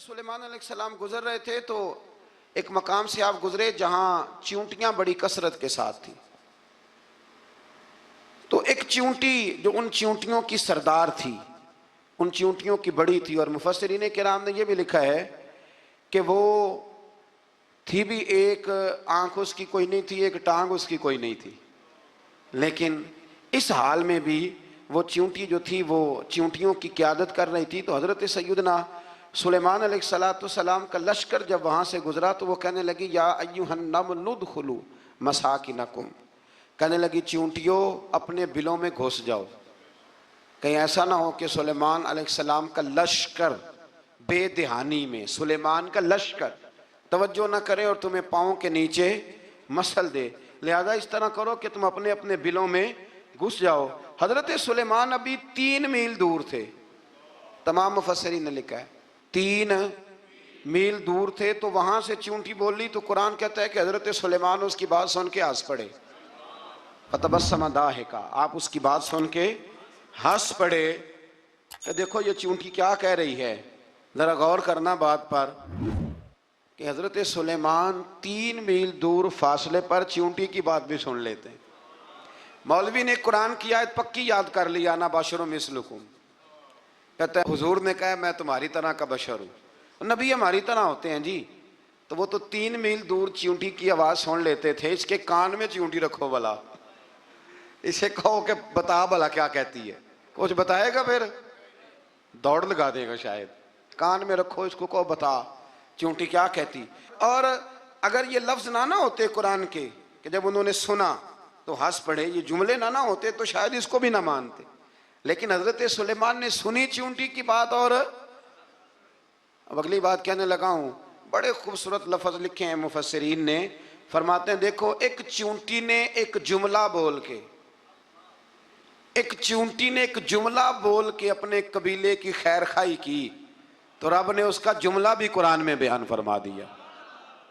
سلیمان علیہ السلام گزر رہے تھے تو ایک مقام سے آپ گزرے جہاں چیونٹیاں بڑی کثرت کے ساتھ تھیں. تو ایک چیونٹی جو ان چیونٹیوں کی سردار تھی، ان چیونٹیوں کی بڑی تھی، اور مفسرین کرام نے یہ بھی لکھا ہے کہ وہ تھی بھی ایک آنکھ اس کی کوئی نہیں تھی، ایک ٹانگ اس کی کوئی نہیں تھی، لیکن اس حال میں بھی وہ چیونٹی جو تھی وہ چیونٹیوں کی قیادت کر رہی تھی. تو حضرت سیدنا سلیمان علیہ السلام کا لشکر جب وہاں سے گزرا تو وہ کہنے لگی یا ایھا النمل ادخلوا مساکنکم، کہنے لگی چیونٹیوں اپنے بلوں میں گھس جاؤ، کہیں ایسا نہ ہو کہ سلیمان علیہ السلام کا لشکر بے دہانی میں سلیمان کا لشکر توجہ نہ کرے اور تمہیں پاؤں کے نیچے مسل دے، لہذا اس طرح کرو کہ تم اپنے اپنے بلوں میں گھس جاؤ. حضرت سلیمان ابھی 3 میل دور تھے، تمام مفسرین نے لکھا ہے 3 میل دور تھے. تو وہاں سے چیونٹی بول لی تو قرآن کہتا ہے کہ حضرت سلیمان اس کی بات سن کے ہنس پڑے، فتبسم ضاحکا، آپ اس کی بات سن کے ہنس پڑے کہ دیکھو یہ چیونٹی کیا کہہ رہی ہے. ذرا غور کرنا بات پر کہ حضرت سلیمان 3 میل دور فاصلے پر چیونٹی کی بات بھی سن لیتے ہیں. مولوی نے قرآن کی آیت پکی یاد کر لی، انا بشر مثلکم، کہتا ہے حضور نے کہا میں تمہاری طرح کا بشر ہوں، نبی ہماری طرح ہوتے ہیں جی. تو وہ تو 3 میل دور چیونٹی کی آواز سن لیتے تھے، اس کے کان میں چیونٹی رکھو بلا، اسے کہو کہ بتا بلا کیا کہتی ہے، کچھ بتائے گا پھر دوڑ لگا دے گا شاید. کان میں رکھو اس کو، کہو بتا چیونٹی کیا کہتی. اور اگر یہ لفظ نہ ہوتے قرآن کے کہ جب انہوں نے سنا تو ہنس پڑے، یہ جملے نہ ہوتے تو شاید اس کو بھی نہ مانتے. لیکن حضرت سلیمان نے سنی چیونٹی کی بات، اور اب اگلی بات کہنے لگا ہوں، بڑے خوبصورت لفظ لکھے ہیں مفسرین نے، فرماتے ہیں دیکھو ایک چیونٹی نے ایک جملہ بول کے، ایک چیونٹی نے ایک جملہ بول کے اپنے قبیلے کی خیر خواہی کی تو رب نے اس کا جملہ بھی قرآن میں بیان فرما دیا.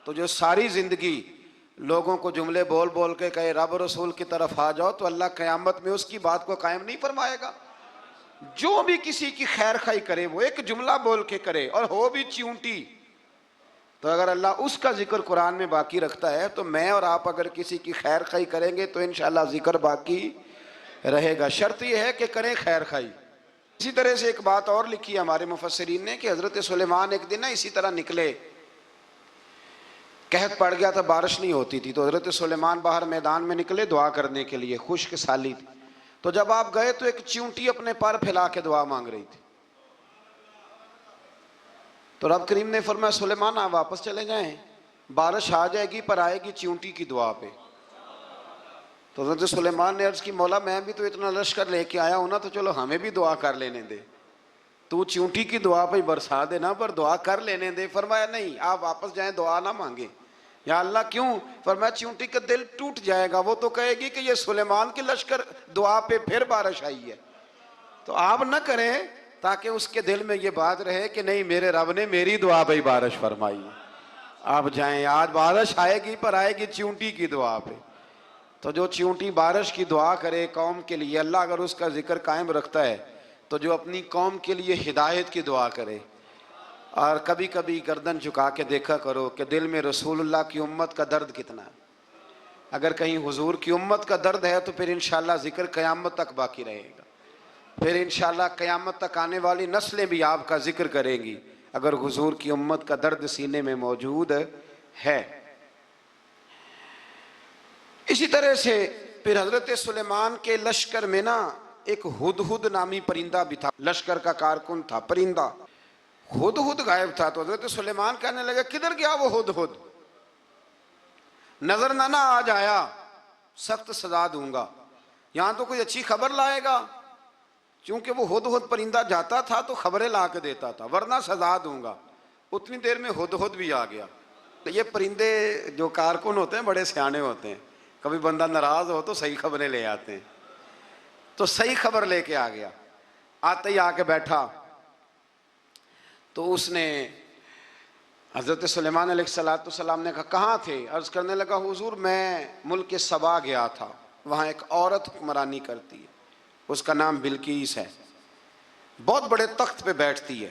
تو جو ساری زندگی لوگوں کو جملے بول بول کے کہے رب رسول کی طرف آ جاؤ، تو اللہ قیامت میں اس کی بات کو قائم نہیں فرمائے گا. جو بھی کسی کی خیر خواہی کرے وہ ایک جملہ بول کے کرے اور ہو بھی چیونٹی، تو اگر اللہ اس کا ذکر قرآن میں باقی رکھتا ہے تو میں اور آپ اگر کسی کی خیر خواہی کریں گے تو انشاءاللہ ذکر باقی رہے گا. شرط یہ ہے کہ کریں خیر خواہی. اسی طرح سے ایک بات اور لکھی ہے ہمارے مفسرین نے کہ حضرت سلیمان ایک دن اسی طرح نکلے، قحط پڑ گیا تھا، بارش نہیں ہوتی تھی، تو حضرت سلیمان باہر میدان میں نکلے دعا کرنے کے لیے، خشک سالی تھی. تو جب آپ گئے تو ایک چیونٹی اپنے پر پھیلا کے دعا مانگ رہی تھی. تو رب کریم نے فرمایا سلیمان آپ واپس چلے جائیں، بارش آ جائے گی پر آئے گی چیونٹی کی دعا پہ. تو حضرت سلیمان نے عرض کی مولا میں بھی تو اتنا لشکر لے کے آیا ہوں نا، تو چلو ہمیں بھی دعا کر لینے دے، تو چیونٹی کی دعا پہ برسا دینا پر دعا کر لینے دے. فرمایا نہیں آپ واپس جائیں، دعا نہ مانگیں. یا اللہ کیوں؟ فرمایا چیونٹی کا دل ٹوٹ جائے گا، وہ تو کہے گی کہ یہ سلیمان کی لشکر دعا پہ پھر بارش آئی ہے. تو آپ نہ کریں تاکہ اس کے دل میں یہ بات رہے کہ نہیں میرے رب نے میری دعا پہ بارش فرمائی. آپ جائیں، آج بارش آئے گی پر آئے گی چیونٹی کی دعا پہ. تو جو چیونٹی بارش کی دعا کرے قوم کے لیے، اللہ اگر اس کا ذکر قائم رکھتا ہے تو جو اپنی قوم کے لیے ہدایت کی دعا کرے. اور کبھی کبھی گردن جھکا کے دیکھا کرو کہ دل میں رسول اللہ کی امت کا درد کتنا ہے. اگر کہیں حضور کی امت کا درد ہے تو پھر انشاءاللہ ذکر قیامت تک باقی رہے گا، پھر انشاءاللہ قیامت تک آنے والی نسلیں بھی آپ کا ذکر کریں گی اگر حضور کی امت کا درد سینے میں موجود ہے. اسی طرح سے پھر حضرت سلیمان کے لشکر میں نا ایک ہدہد نامی پرندہ بھی تھا، لشکر کا کارکن تھا پرندہ. ہدہد غائب تھا تو حضرت سلیمان کہنے لگے کدھر گیا وہ ہدہد؟ نظر نہ آ جایا سخت سزا دوں گا. یہاں تو کوئی اچھی خبر لائے گا، چونکہ وہ ہدہد پرندہ جاتا تھا تو خبریں لا کے دیتا تھا، ورنہ سزا دوں گا. اتنی دیر میں ہدہد بھی آ گیا. تو یہ پرندے جو کارکن ہوتے ہیں بڑے سیانے ہوتے ہیں، کبھی بندہ ناراض ہو تو صحیح خبریں لے آتے ہیں. تو صحیح خبر لے کے آ گیا. آتے ہی آ کے بیٹھا تو اس نے حضرت سلیمان علیہ السلام نے کہا کہاں تھے؟ عرض کرنے لگا حضور میں ملک سبا گیا تھا، وہاں ایک عورت حکمرانی کرتی ہے، اس کا نام بلقیس ہے، بہت بڑے تخت پہ بیٹھتی ہے،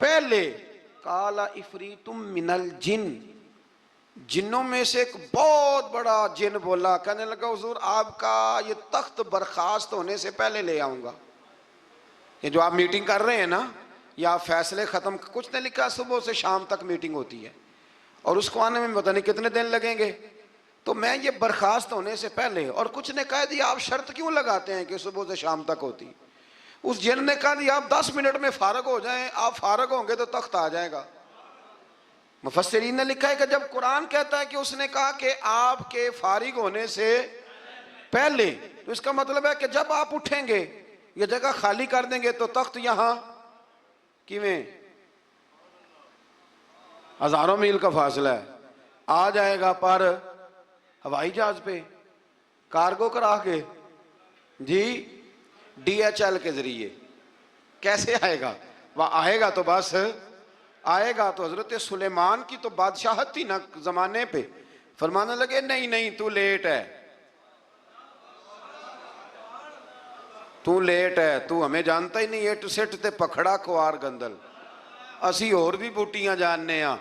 پہلے کالا افریتم من الجن، جنوں میں سے ایک بہت بڑا جن بولا، کہنے لگا حضور آپ کا یہ تخت برخاست ہونے سے پہلے لے آؤں گا. یہ جو آپ میٹنگ کر رہے ہیں نا، یا فیصلے ختم، کچھ نے لکھا صبح سے شام تک میٹنگ ہوتی ہے اور اس کو آنے میں پتہ نہیں کتنے دن لگیں گے، تو میں یہ برخاست ہونے سے پہلے. اور کچھ نے کہا دی آپ شرط کیوں لگاتے ہیں کہ صبح سے شام تک ہوتی؟ اس جن نے کہا دی آپ 10 منٹ میں فارغ ہو جائیں، آپ فارغ ہوں گے تو تخت آ جائے گا. مفسرین نے لکھا ہے کہ جب قرآن کہتا ہے کہ اس نے کہا کہ آپ کے فارغ ہونے سے پہلے، تو اس کا مطلب ہے کہ جب آپ اٹھیں گے، یہ جگہ خالی کر دیں گے تو تخت یہاں کیویں ہزاروں میل کا فاصلہ ہے آ جائے گا، پر ہوائی جہاز پہ کارگو کرا کے، جی DHL کے ذریعے کیسے آئے گا؟ وہ آئے گا تو بس آئے گا. تو حضرت سلیمان کی تو بادشاہت تھی نا زمانے پہ، فرمانے لگے نہیں نہیں تو لیٹ ہے، تو لیٹ ہے، تو ہمیں جانتا ہی نہیں. اٹ سٹ تے پکھڑا کوار گندل، اسی اور بھی بوٹیاں جاننے ہاں،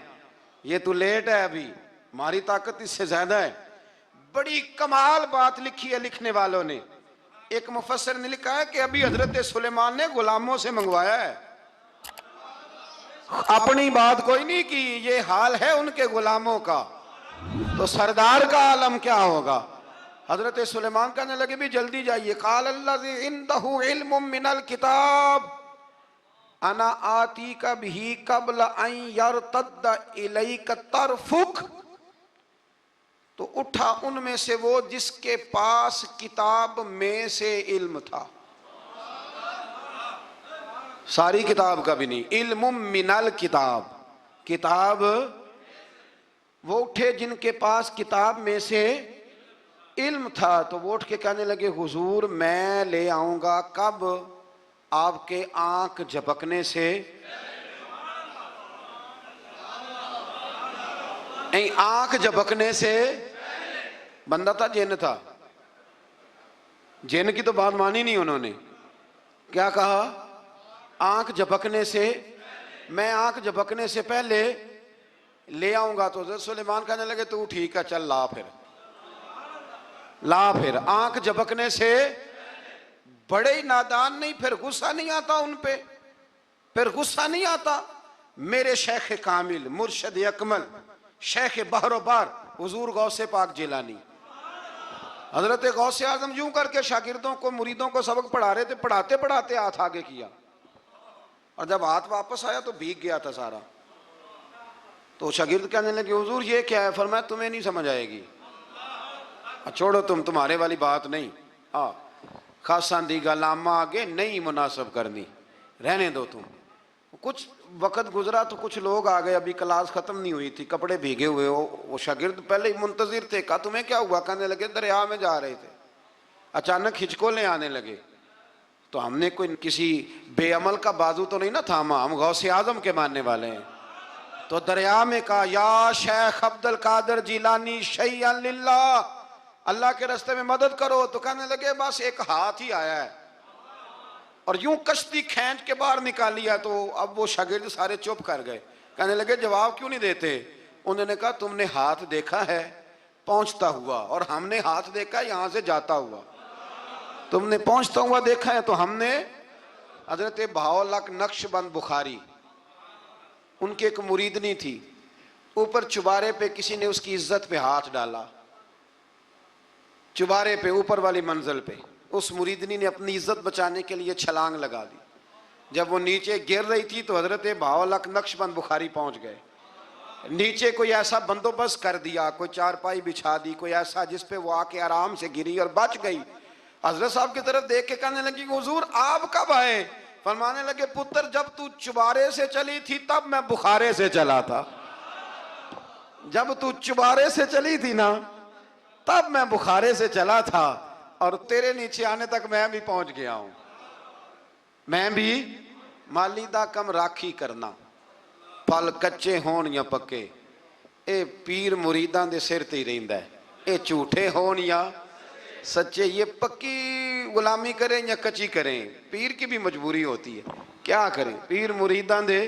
یہ تو لیٹ ہے، ابھی ہماری طاقت اس سے زیادہ ہے. بڑی کمال بات لکھی ہے لکھنے والوں نے. ایک مفسر نے لکھا ہے کہ ابھی حضرت سلیمان نے غلاموں سے منگوایا ہے، اپنی بات کوئی نہیں کی. یہ حال ہے ان کے غلاموں کا، تو سردار کا عالم کیا ہوگا؟ حضرت سلیمان کہنے لگے بھی جلدی جائیے. قال الذی عندہ علم من الکتاب انا آتیک بہ قبل ان یرتد الیک طرفک. تو اٹھا ان میں سے وہ جس کے پاس کتاب میں سے علم تھا، ساری کتاب کا بھی نہیں، علم من الکتاب، کتاب. وہ اٹھے جن کے پاس کتاب میں سے علم تھا، تو وہ اٹھ کے کہنے لگے حضور میں لے آؤں گا. کب؟ آپ کے آنکھ جھپکنے سے، آنکھ جھپکنے سے. بندہ تھا جن تھا؟ جن کی تو بات مانی نہیں انہوں نے. کیا کہا؟ آنکھ جھپکنے سے، میں آنکھ جھپکنے سے پہلے لے آؤں گا. تو حضرت سلیمان کہنے لگے تو ٹھیک ہے چل لا پھر، لا پھر. آنکھ جھپکنے سے بڑے ہی نادان نہیں، پھر غصہ نہیں آتا ان پہ، پھر غصہ نہیں آتا. میرے شیخ کامل، مرشد اکمل، شیخ بحر و بار، حضور غوث پاک جیلانی، حضرت غوث اعظم یوں کر کے شاگردوں کو، مریدوں کو سبق پڑھا رہے تھے، پڑھاتے پڑھاتے ہاتھ آگے کیا، اور جب ہاتھ واپس آیا تو بھیگ گیا تھا سارا. تو شاگرد کہنے لگے حضور یہ کیا ہے؟ فرمایا تمہیں نہیں سمجھ آئے گی، چھوڑو تمہارے والی بات نہیں. خاصاں دی گل آما آگے نہیں مناسب کرنی، رہنے دو تم. کچھ وقت گزرا تو کچھ لوگ آ گئے، ابھی کلاس ختم نہیں ہوئی تھی، کپڑے بھیگے ہوئے ہو. وہ شاگرد پہلے ہی منتظر تھے. کہا تمہیں کیا ہوا؟ کہنے لگے دریا میں جا رہے تھے، اچانک ہچکولیں آنے لگے، تو ہم نے کوئی کسی بے عمل کا بازو تو نہیں نہ تھاما، ہم غوث اعظم کے ماننے والے ہیں. تو دریا میں کہا یا شیخ عبد القادر جیلانی شیئا للہ، اللہ کے راستے میں مدد کرو. تو کہنے لگے بس ایک ہاتھ ہی آیا ہے، اور یوں کشتی کھینچ کے باہر نکالی ہے. تو اب وہ شاگرد سارے چپ کر گئے، کہنے لگے جواب کیوں نہیں دیتے؟ انہوں نے کہا تم نے ہاتھ دیکھا ہے پہنچتا ہوا، اور ہم نے ہاتھ دیکھا ہے یہاں سے جاتا ہوا. تم نے پہنچتا ہوا دیکھا ہے، تو ہم نے. حضرت بہاؤالحق نقش بند بخاری، ان کی ایک مریدنی تھی، اوپر چبارے پہ کسی نے اس کی عزت پہ ہاتھ ڈالا، چبارے پہ اوپر والی منزل پہ. اس مریدنی نے اپنی عزت بچانے کے لیے چھلانگ لگا دی. جب وہ نیچے گر رہی تھی تو حضرت بہاؤالحق نقش بند بخاری پہنچ گئے. نیچے کوئی ایسا بندوبست کر دیا، کوئی چارپائی بچھا دی، کوئی ایسا جس پہ وہ آ کے آرام سے گری اور بچ گئی. حضرت صاحب کی طرف دیکھ کے کہنے لگی حضور آپ کب آئے؟ فرمانے لگے پتر جب تو چبارے سے چلی تھی تب میں بخارے سے چلا تھا. جب تو چبارے سے چلی تھی نا تب میں بخارے سے چلا تھا، اور تیرے نیچے آنے تک میں بھی پہنچ گیا ہوں. میں بھی مالی دا کم راکھی کرنا، پھل کچے ہون یا پکے، اے پیر مریداں دے سر تے ہی رہندا ہے. اے جھوٹے ہون یا سچے، یہ پکی غلامی کریں یا کچی کریں، پیر کی بھی مجبوری ہوتی ہے. کیا کریں؟ پیر مریداں دے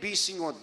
20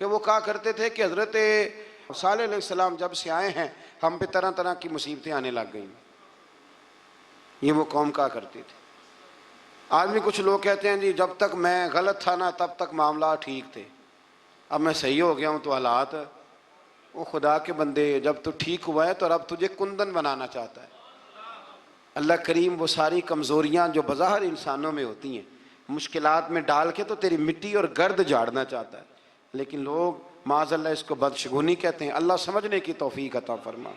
کہ وہ کہا کرتے تھے کہ حضرت صالح علیہ السلام جب سے آئے ہیں ہم پہ طرح طرح کی مصیبتیں آنے لگ گئیں. یہ وہ قوم کہا کرتی تھی. آج بھی کچھ لوگ کہتے ہیں جی جب تک میں غلط تھا نا تب تک معاملات ٹھیک تھے، اب میں صحیح ہو گیا ہوں تو حالات. وہ خدا کے بندے، جب تو ٹھیک ہوا ہے تو رب تجھے کندن بنانا چاہتا ہے. اللہ کریم وہ ساری کمزوریاں جو بظاہر انسانوں میں ہوتی ہیں مشکلات میں ڈال کے تو تیری مٹی اور گرد جھاڑنا چاہتا ہے، لیکن لوگ معاذ اللہ اس کو بدشگونی کہتے ہیں. اللہ سمجھنے کی توفیق عطا فرما.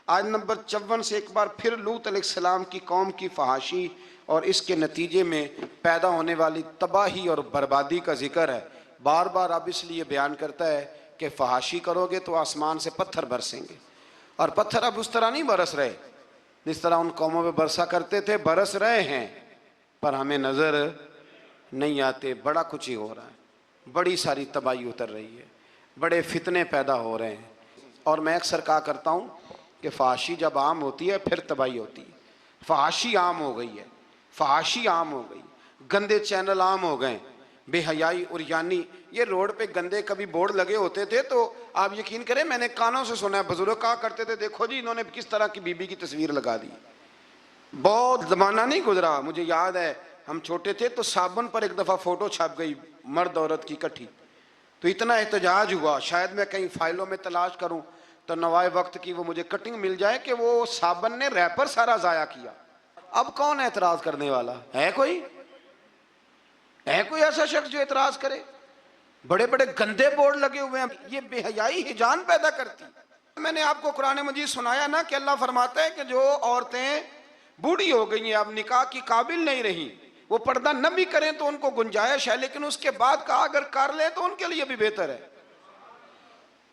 آیت نمبر 54 سے ایک بار پھر لوط علیہ السلام کی قوم کی فحاشی اور اس کے نتیجے میں پیدا ہونے والی تباہی اور بربادی کا ذکر ہے. بار بار اب اس لیے بیان کرتا ہے کہ فحاشی کرو گے تو آسمان سے پتھر برسیں گے، اور پتھر اب اس طرح نہیں برس رہے جس طرح ان قوموں میں برسا کرتے تھے. برس رہے ہیں پر ہمیں نظر نہیں آتے. بڑا کچھ ہی ہو رہا ہے، بڑی ساری تباہی اتر رہی ہے، بڑے فتنے پیدا ہو رہے ہیں. اور میں اکثر کہا کرتا ہوں کہ فحاشی جب عام ہوتی ہے پھر تباہی ہوتی ہے. فحاشی عام ہو گئی ہے، فحاشی عام ہو گئی، گندے چینل عام ہو گئے، بے حیائی اور یعنی یہ روڈ پہ گندے کبھی بورڈ لگے ہوتے تھے تو آپ یقین کریں میں نے کانوں سے سنا ہے بزرگ کہا کرتے تھے دیکھو جی انہوں نے کس طرح کی بی بی کی تصویر لگا دی. بہت زمانہ نہیں گزرا، مجھے یاد ہے ہم چھوٹے تھے تو صابن پر ایک دفعہ فوٹو چھپ گئی مرد عورت کی اکٹھی، تو اتنا احتجاج ہوا. شاید میں کہیں فائلوں میں تلاش کروں تو نوائے وقت کی وہ مجھے کٹنگ مل جائے کہ وہ صابن نے ریپر سارا ضائع کیا. اب کون اعتراض کرنے والا ہے؟ کوئی ایسا شخص جو اعتراض کرے؟ بڑے بڑے گندے بورڈ لگے ہوئے ہیں. یہ بے حیائی ہجان پیدا کرتی. میں نے آپ کو قرآن مجید سنایا نا کہ اللہ فرماتا ہے کہ جو عورتیں بوڑھی ہو گئی ہیں اب نکاح کی قابل نہیں رہی، وہ پردہ نہ بھی کریں تو ان کو گنجائش ہے، لیکن اس کے بعد کہا اگر کر لیں تو ان کے لیے بھی بہتر ہے.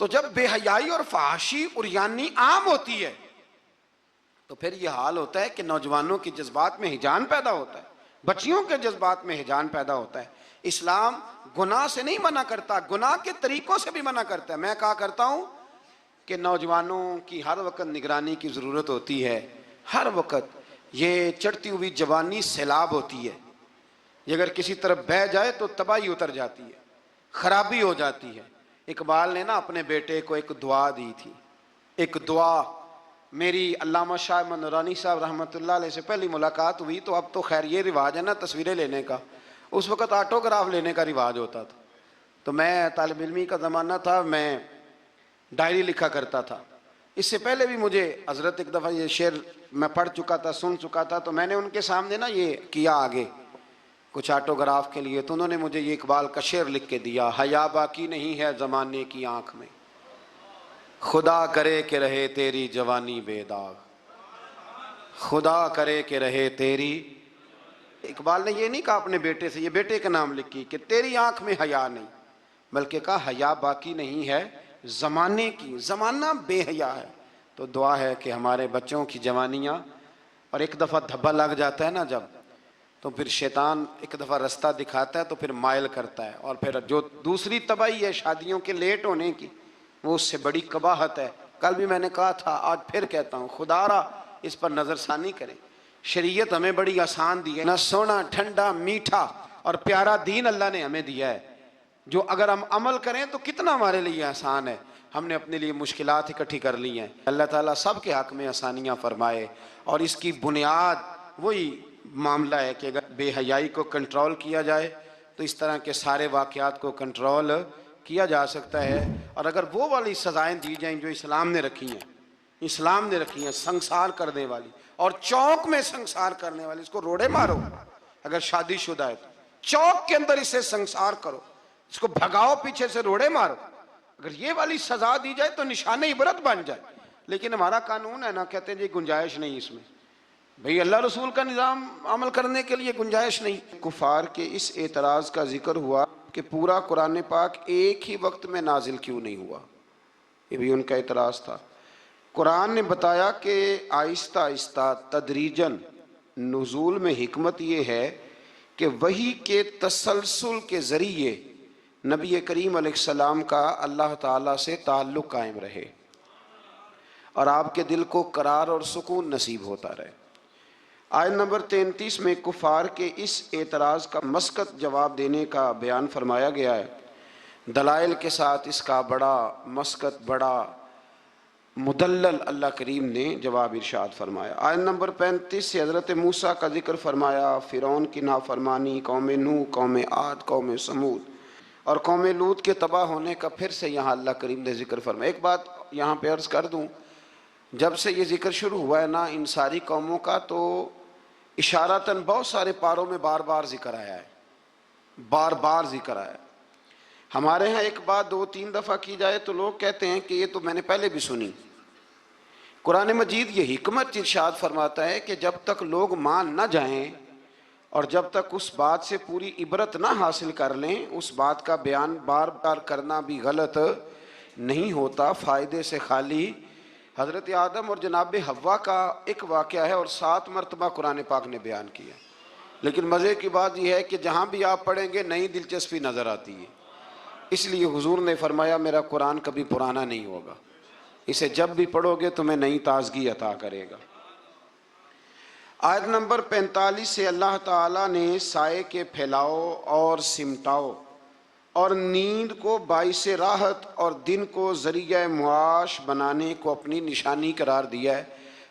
تو جب بے حیائی اور فحاشی اور یعنی عام ہوتی ہے تو پھر یہ حال ہوتا ہے کہ نوجوانوں کے جذبات میں ہجان پیدا ہوتا ہے، بچیوں کے جذبات میں ہجان پیدا ہوتا ہے. اسلام گناہ سے نہیں منع کرتا، گناہ کے طریقوں سے بھی منع کرتا ہے. میں کہا کرتا ہوں کہ نوجوانوں کی ہر وقت نگرانی کی ضرورت ہوتی ہے. ہر وقت یہ چڑھتی ہوئی جوانی سیلاب ہوتی ہے، یہ اگر کسی طرف بہہ جائے تو تباہی اتر جاتی ہے، خرابی ہو جاتی ہے. اقبال نے نا اپنے بیٹے کو ایک دعا دی تھی، ایک دعا. میری علامہ شاہ احمد نورانی صاحب رحمۃ اللہ علیہ سے پہلی ملاقات ہوئی تو اب تو خیر یہ رواج ہے نا تصویریں لینے کا، اس وقت آٹوگراف لینے کا رواج ہوتا تھا. تو میں طالب علمی کا زمانہ تھا، میں ڈائری لکھا کرتا تھا. اس سے پہلے بھی مجھے حضرت ایک دفعہ یہ شعر میں پڑھ چکا تھا، سن چکا تھا، تو میں نے ان کے سامنے نا یہ کیا آگے کچھ آٹوگراف کے لیے، تو انہوں نے مجھے یہ اقبال کا شعر لکھ کے دیا. حیا باقی نہیں ہے زمانے کی آنکھ میں، خدا کرے کہ رہے تیری جوانی بے داغ، خدا کرے کہ رہے تیری. اقبال نے یہ نہیں کہا اپنے بیٹے سے، یہ بیٹے کا نام لکھی کہ تیری آنکھ میں حیا نہیں، بلکہ کہا حیا باقی نہیں ہے زمانے کی، زمانہ بے حیا ہے. تو دعا ہے کہ ہمارے بچوں کی جوانیاں، اور ایک دفعہ دھبا لگ جاتا ہے نا جب، تو پھر شیطان ایک دفعہ رستہ دکھاتا ہے تو پھر مائل کرتا ہے. اور پھر جو دوسری تباہی ہے شادیوں کے لیٹ ہونے کی، وہ اس سے بڑی قباحت ہے. کل بھی میں نے کہا تھا، آج پھر کہتا ہوں، خدا را اس پر نظر ثانی کریں. شریعت ہمیں بڑی آسان دی ہے، نہ سونا ٹھنڈا میٹھا اور پیارا دین اللہ نے ہمیں دیا ہے، جو اگر ہم عمل کریں تو کتنا ہمارے لیے آسان ہے. ہم نے اپنے لیے مشکلات اکٹھی کر لی ہیں. اللہ تعالیٰ سب کے حق میں آسانیاں فرمائے. اور اس کی بنیاد وہی معاملہ ہے کہ اگر بے حیائی کو کنٹرول کیا جائے تو اس طرح کے سارے واقعات کو کنٹرول کیا جا سکتا ہے. اور اگر وہ والی سزائیں دی جائیں جو اسلام نے رکھی ہیں، اسلام نے رکھی ہیں، سنسار کرنے والی اور چوک میں سنسار کرنے والی، اس کو روڑے مارو. اگر شادی شدہ ہے تو چوک کے اندر اسے سنسار کرو، اس کو بھگاؤ، پیچھے سے روڑے مارو. اگر یہ والی سزا دی جائے تو نشان عبرت بن جائے. لیکن ہمارا قانون ہے نا، کہتے ہیں جی گنجائش نہیں اس میں. بھئی اللہ رسول کا نظام عمل کرنے کے لیے گنجائش نہیں. کفار کے اس اعتراض کا ذکر ہوا کہ پورا قرآن پاک ایک ہی وقت میں نازل کیوں نہیں ہوا، یہ بھی ان کا اعتراض تھا. قرآن نے بتایا کہ آہستہ آہستہ تدریجاً نزول میں حکمت یہ ہے کہ وحی کے تسلسل کے ذریعے نبی کریم علیہ السلام کا اللہ تعالیٰ سے تعلق قائم رہے اور آپ کے دل کو قرار اور سکون نصیب ہوتا رہے. آیت نمبر 33 میں کفار کے اس اعتراض کا مسقط جواب دینے کا بیان فرمایا گیا ہے. دلائل کے ساتھ اس کا بڑا مسکت، بڑا مدلل اللہ کریم نے جواب ارشاد فرمایا۔ آیت نمبر 35 سے حضرت موسیٰ کا ذکر فرمایا، فرعون کی نافرمانی، قوم نوح، قوم عاد، قوم سمود اور قوم لوط کے تباہ ہونے کا پھر سے یہاں اللہ کریم نے ذکر فرمایا۔ ایک بات یہاں پہ عرض کر دوں، جب سے یہ ذکر شروع ہوا ہے نا ان ساری قوموں کا، تو اشارتاً بہت سارے پاروں میں بار بار ذکر آیا ہے، بار بار ذکر آیا ہے۔ ہمارے ہاں ایک بات 2-3 دفعہ کی جائے تو لوگ کہتے ہیں کہ یہ تو میں نے پہلے بھی سنی۔ قرآن مجید یہ حکمت ارشاد فرماتا ہے کہ جب تک لوگ مان نہ جائیں اور جب تک اس بات سے پوری عبرت نہ حاصل کر لیں، اس بات کا بیان بار بار کرنا بھی غلط نہیں ہوتا، فائدے سے خالی۔ حضرت آدم اور جناب حوا کا ایک واقعہ ہے اور 7 مرتبہ قرآن پاک نے بیان کیا، لیکن مزے کی بات یہ ہے کہ جہاں بھی آپ پڑھیں گے نئی دلچسپی نظر آتی ہے۔ اس لیے حضور نے فرمایا میرا قرآن کبھی پرانا نہیں ہوگا، اسے جب بھی پڑھو گے تمہیں نئی تازگی عطا کرے گا۔ آیت نمبر 45 سے اللہ تعالیٰ نے سائے کے پھیلاؤ اور سمٹاؤ اور نیند کو باعث راحت اور دن کو ذریعہ معاش بنانے کو اپنی نشانی قرار دیا ہے۔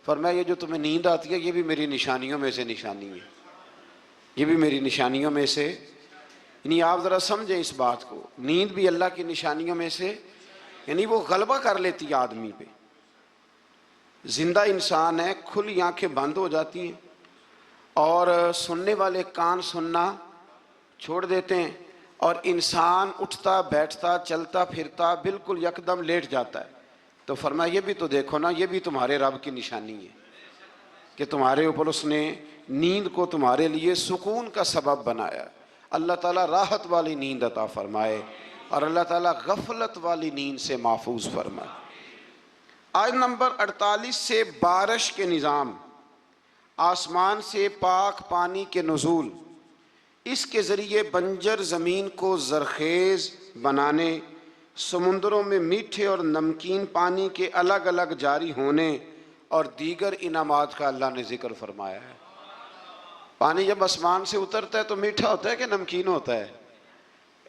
فرمایا یہ جو تمہیں نیند آتی ہے یہ بھی میری نشانیوں میں سے نشانی ہے، یہ بھی میری نشانیوں میں سے، یعنی آپ ذرا سمجھیں اس بات کو، نیند بھی اللہ کی نشانیوں میں سے، یعنی وہ غلبہ کر لیتی ہے آدمی پہ۔ زندہ انسان ہے، کھلی آنکھیں بند ہو جاتی ہیں اور سننے والے کان سننا چھوڑ دیتے ہیں اور انسان اٹھتا بیٹھتا چلتا پھرتا بالکل یکدم لیٹ جاتا ہے۔ تو فرمایا یہ بھی تو دیکھو نا، یہ بھی تمہارے رب کی نشانی ہے کہ تمہارے اوپر اس نے نیند کو تمہارے لیے سکون کا سبب بنایا۔ اللہ تعالیٰ راحت والی نیند عطا فرمائے اور اللہ تعالیٰ غفلت والی نیند سے محفوظ فرمائے۔ آیت نمبر 48 سے بارش کے نظام، آسمان سے پاک پانی کے نزول، اس کے ذریعے بنجر زمین کو زرخیز بنانے، سمندروں میں میٹھے اور نمکین پانی کے الگ الگ جاری ہونے اور دیگر انعامات کا اللہ نے ذکر فرمایا ہے۔ پانی جب آسمان سے اترتا ہے تو میٹھا ہوتا ہے کہ نمکین ہوتا ہے؟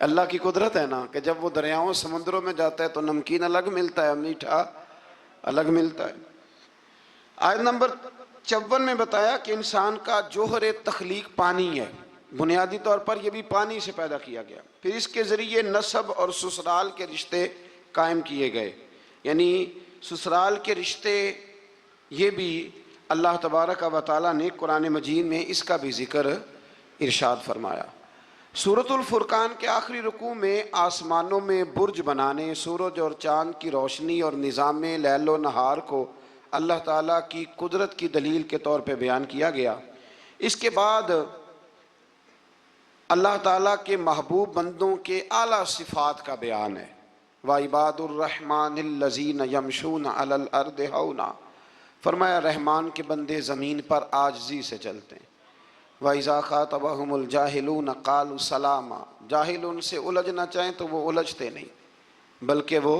اللہ کی قدرت ہے نا کہ جب وہ دریاؤں سمندروں میں جاتا ہے تو نمکین الگ ملتا ہے، میٹھا الگ ملتا ہے۔ آیت نمبر 54 میں بتایا کہ انسان کا جوہر تخلیق پانی ہے، بنیادی طور پر یہ بھی پانی سے پیدا کیا گیا، پھر اس کے ذریعے نسب اور سسرال کے رشتے قائم کیے گئے، یعنی سسرال کے رشتے یہ بھی اللہ تبارک و تعالیٰ نے قرآن مجید میں اس کا بھی ذکر ارشاد فرمایا۔ سورۃ الفرقان کے آخری رکوع میں آسمانوں میں برج بنانے، سورج اور چاند کی روشنی اور نظام لیل و نہار کو اللہ تعالیٰ کی قدرت کی دلیل کے طور پہ بیان کیا گیا۔ اس کے بعد اللہ تعالیٰ کے محبوب بندوں کے اعلیٰ صفات کا بیان ہے۔ وَعِبَادُ الرَّحْمَنِ الَّذِينَ يَمْشُونَ عَلَى الْأَرْضِ هَوْنًا، فرمایا رحمان کے بندے زمین پر عاجزی سے چلتے ہیں۔ وَإِذَا خَاطَبَهُمُ الْجَاهِلُونَ قَالُوا سَلَامًا، جاہل ان سے الجھنا چاہیں تو وہ الجھتے نہیں، بلکہ وہ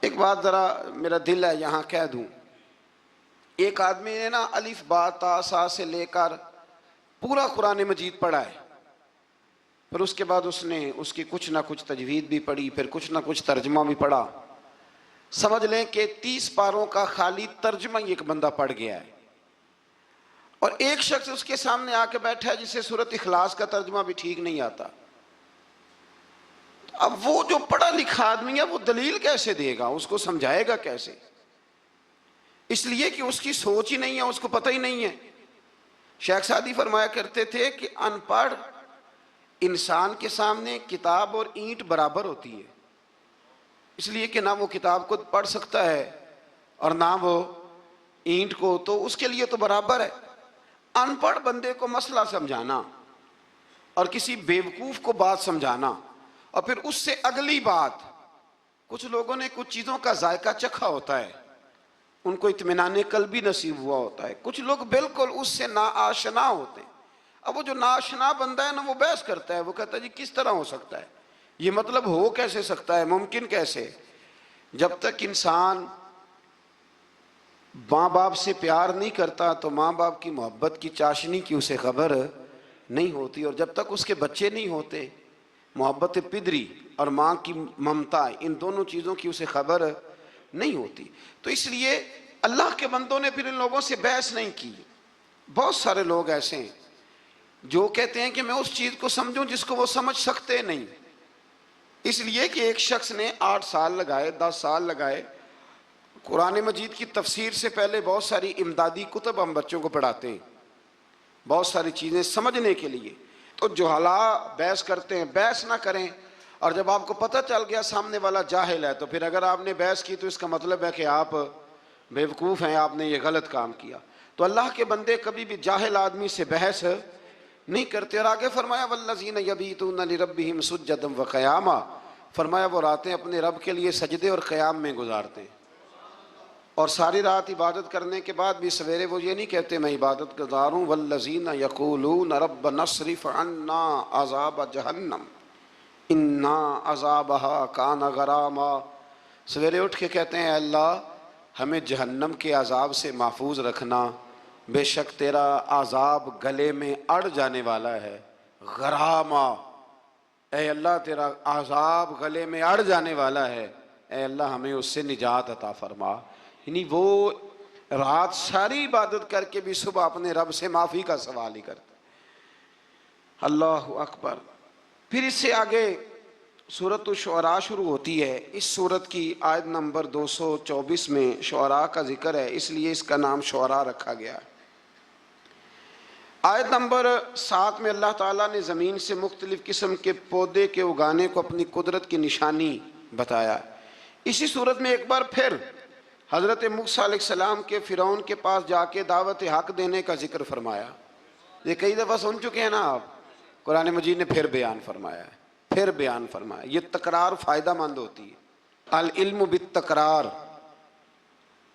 ایک بات ذرا میرا دل ہے یہاں کہہ دوں، ایک آدمی نے نا الف با تا سا سے لے کر پورا قرآن مجید پڑھا ہے، پھر اس کے بعد اس نے اس کی کچھ نہ کچھ تجوید بھی پڑھی، پھر کچھ نہ کچھ ترجمہ بھی پڑھا، سمجھ لیں کہ 30 پاروں کا خالی ترجمہ ہی ایک بندہ پڑھ گیا ہے، اور ایک شخص اس کے سامنے آ کے بیٹھا ہے جسے سورۃ اخلاص کا ترجمہ بھی ٹھیک نہیں آتا۔ اب وہ جو پڑھا لکھا آدمی ہے وہ دلیل کیسے دے گا، اس کو سمجھائے گا کیسے؟ اس لیے کہ اس کی سوچ ہی نہیں ہے، اس کو پتہ ہی نہیں ہے۔ شیخ سعدی فرمایا کرتے تھے کہ ان پڑھ انسان کے سامنے کتاب اور اینٹ برابر ہوتی ہے، اس لیے کہ نہ وہ کتاب کو پڑھ سکتا ہے اور نہ وہ اینٹ کو، تو اس کے لیے تو برابر ہے۔ ان پڑھ بندے کو مسئلہ سمجھانا اور کسی بیوقوف کو بات سمجھانا اور پھر اس سے اگلی بات، کچھ لوگوں نے کچھ چیزوں کا ذائقہ چکھا ہوتا ہے، ان کو اطمینان قلبی نصیب ہوا ہوتا ہے، کچھ لوگ بالکل اس سے ناآشنا ہوتے ہیں۔ اب وہ جو ناآشنا بندہ ہے نا وہ بحث کرتا ہے، وہ کہتا ہے جی کس طرح ہو سکتا ہے، یہ مطلب ہو کیسے سکتا ہے، ممکن کیسے؟ جب تک انسان ماں باپ سے پیار نہیں کرتا تو ماں باپ کی محبت کی چاشنی کی اسے خبر نہیں ہوتی، اور جب تک اس کے بچے نہیں ہوتے محبت پدری اور ماں کی ممتا، ان دونوں چیزوں کی اسے خبر نہیں ہوتی۔ تو اس لیے اللہ کے بندوں نے پھر ان لوگوں سے بحث نہیں کی۔ بہت سارے لوگ ایسے ہیں جو کہتے ہیں کہ میں اس چیز کو سمجھوں جس کو وہ سمجھ سکتے نہیں، اس لیے کہ ایک شخص نے 8 سال لگائے، 10 سال لگائے قرآن مجید کی تفسیر سے پہلے بہت ساری امدادی کتب ہم بچوں کو پڑھاتے ہیں بہت ساری چیزیں سمجھنے کے لیے۔ تو جہلاء بحث کرتے ہیں، بحث نہ کریں، اور جب آپ کو پتہ چل گیا سامنے والا جاہل ہے تو پھر اگر آپ نے بحث کی تو اس کا مطلب ہے کہ آپ بیوقوف ہیں، آپ نے یہ غلط کام کیا۔ تو اللہ کے بندے کبھی بھی جاہل آدمی سے بحث نہیں کرتے۔ اور آگے فرمایا والذین یبیتون لربہم سجدا وقیاما، فرمایا وہ راتیں اپنے رب کے لیے سجدے اور قیام میں گزارتے ہیں، اور ساری رات عبادت کرنے کے بعد بھی سویرے وہ یہ نہیں کہتے میں عبادت گزار ہوں۔ والذین یقولون ربنا اصرف عنا عذاب جہنم ان عذابها کان غراما، سویرے اٹھ کے کہتے ہیں اے اللہ ہمیں جہنم کے عذاب سے محفوظ رکھنا، بے شک تیرا عذاب گلے میں اڑ جانے والا ہے۔ غراما، اے اللہ تیرا عذاب گلے میں اڑ جانے والا ہے، اے اللہ ہمیں اس سے نجات عطا فرما۔ یعنی وہ رات ساری عبادت کر کے بھی صبح اپنے رب سے معافی کا سوال ہی کرتے۔ اللہ اکبر۔ پھر اس سے آگے سورۃ الشعراء شروع ہوتی ہے۔ اس سورت کی آیت نمبر 224 میں شعراء کا ذکر ہے، اس لیے اس کا نام شعراء رکھا گیا ہے۔ آیت نمبر 7 میں اللہ تعالیٰ نے زمین سے مختلف قسم کے پودے کے اگانے کو اپنی قدرت کی نشانی بتایا۔ اسی صورت میں ایک بار پھر حضرت موسیٰ علیہ السلام کے فرعون کے پاس جا کے دعوت حق دینے کا ذکر فرمایا۔ یہ کئی دفعہ سن چکے ہیں نا آپ، قرآن مجید نے پھر بیان فرمایا ہے، پھر بیان فرمایا۔ یہ تکرار فائدہ مند ہوتی ہے، العلم بالتکرار۔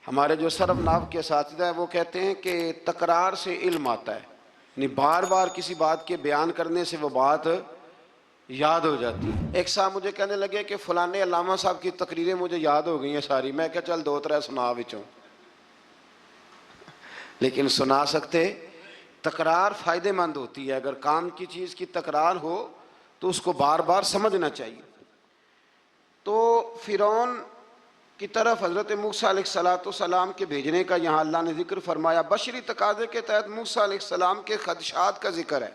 ہمارے جو صرف نحو کے اساتذہ ہیں وہ کہتے ہیں کہ تکرار سے علم آتا ہے، یعنی بار بار کسی بات کے بیان کرنے سے وہ بات یاد ہو جاتی ہے۔ ایک صاحب مجھے کہنے لگے کہ فلانے علامہ صاحب کی تقریریں مجھے یاد ہو گئی ہیں ساری، میں کہا چل 2-3 سنا وچوں، لیکن سنا سکتے۔ تکرار فائدے مند ہوتی ہے، اگر کام کی چیز کی تکرار ہو تو اس کو بار بار سمجھنا چاہیے۔ تو فرعون کی طرف حضرت موسیٰ علیہ السلام کے بھیجنے کا یہاں اللہ نے ذکر فرمایا۔ بشری تقاضے کے تحت موسیٰ علیہ السلام کے خدشات کا ذکر ہے۔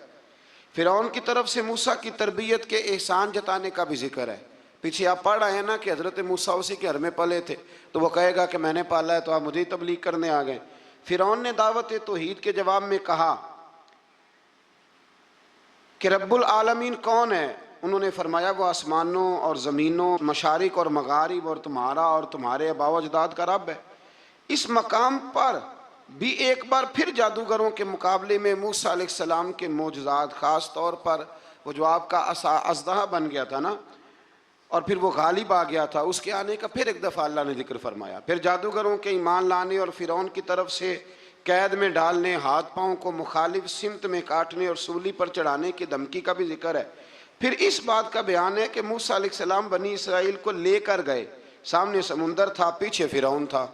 فرعون کی طرف سے موسیٰ کی تربیت کے احسان جتانے کا بھی ذکر ہے۔ پیچھے آپ پڑھ رہے ہیں نا کہ حضرت موسیٰ اسی کے گھر میں پلے تھے، تو وہ کہے گا کہ میں نے پالا ہے تو آپ مجھے تبلیغ کرنے آ گئے۔ فرعون نے دعوت توحید کے جواب میں کہا کہ رب العالمین کون ہے؟ انہوں نے فرمایا وہ آسمانوں اور زمینوں، مشارق اور مغارب اور تمہارا اور تمہارے آباء و اجداد کا رب ہے۔ اس مقام پر بھی ایک بار پھر جادوگروں کے مقابلے میں موسیٰ علیہ السلام کے معجزات، خاص طور پر وہ جو آپ کا عصا اژدہا بن گیا تھا نا، اور پھر وہ غالب آ گیا تھا، اس کے آنے کا پھر ایک دفعہ اللہ نے ذکر فرمایا۔ پھر جادوگروں کے ایمان لانے اور فرعون کی طرف سے قید میں ڈالنے، ہاتھ پاؤں کو مخالف سمت میں کاٹنے اور سولی پر چڑھانے کی دھمکی کا بھی ذکر ہے۔ پھر اس بات کا بیان ہے کہ موسیٰ علیہ السلام بنی اسرائیل کو لے کر گئے، سامنے سمندر تھا، پیچھے فرعون تھا،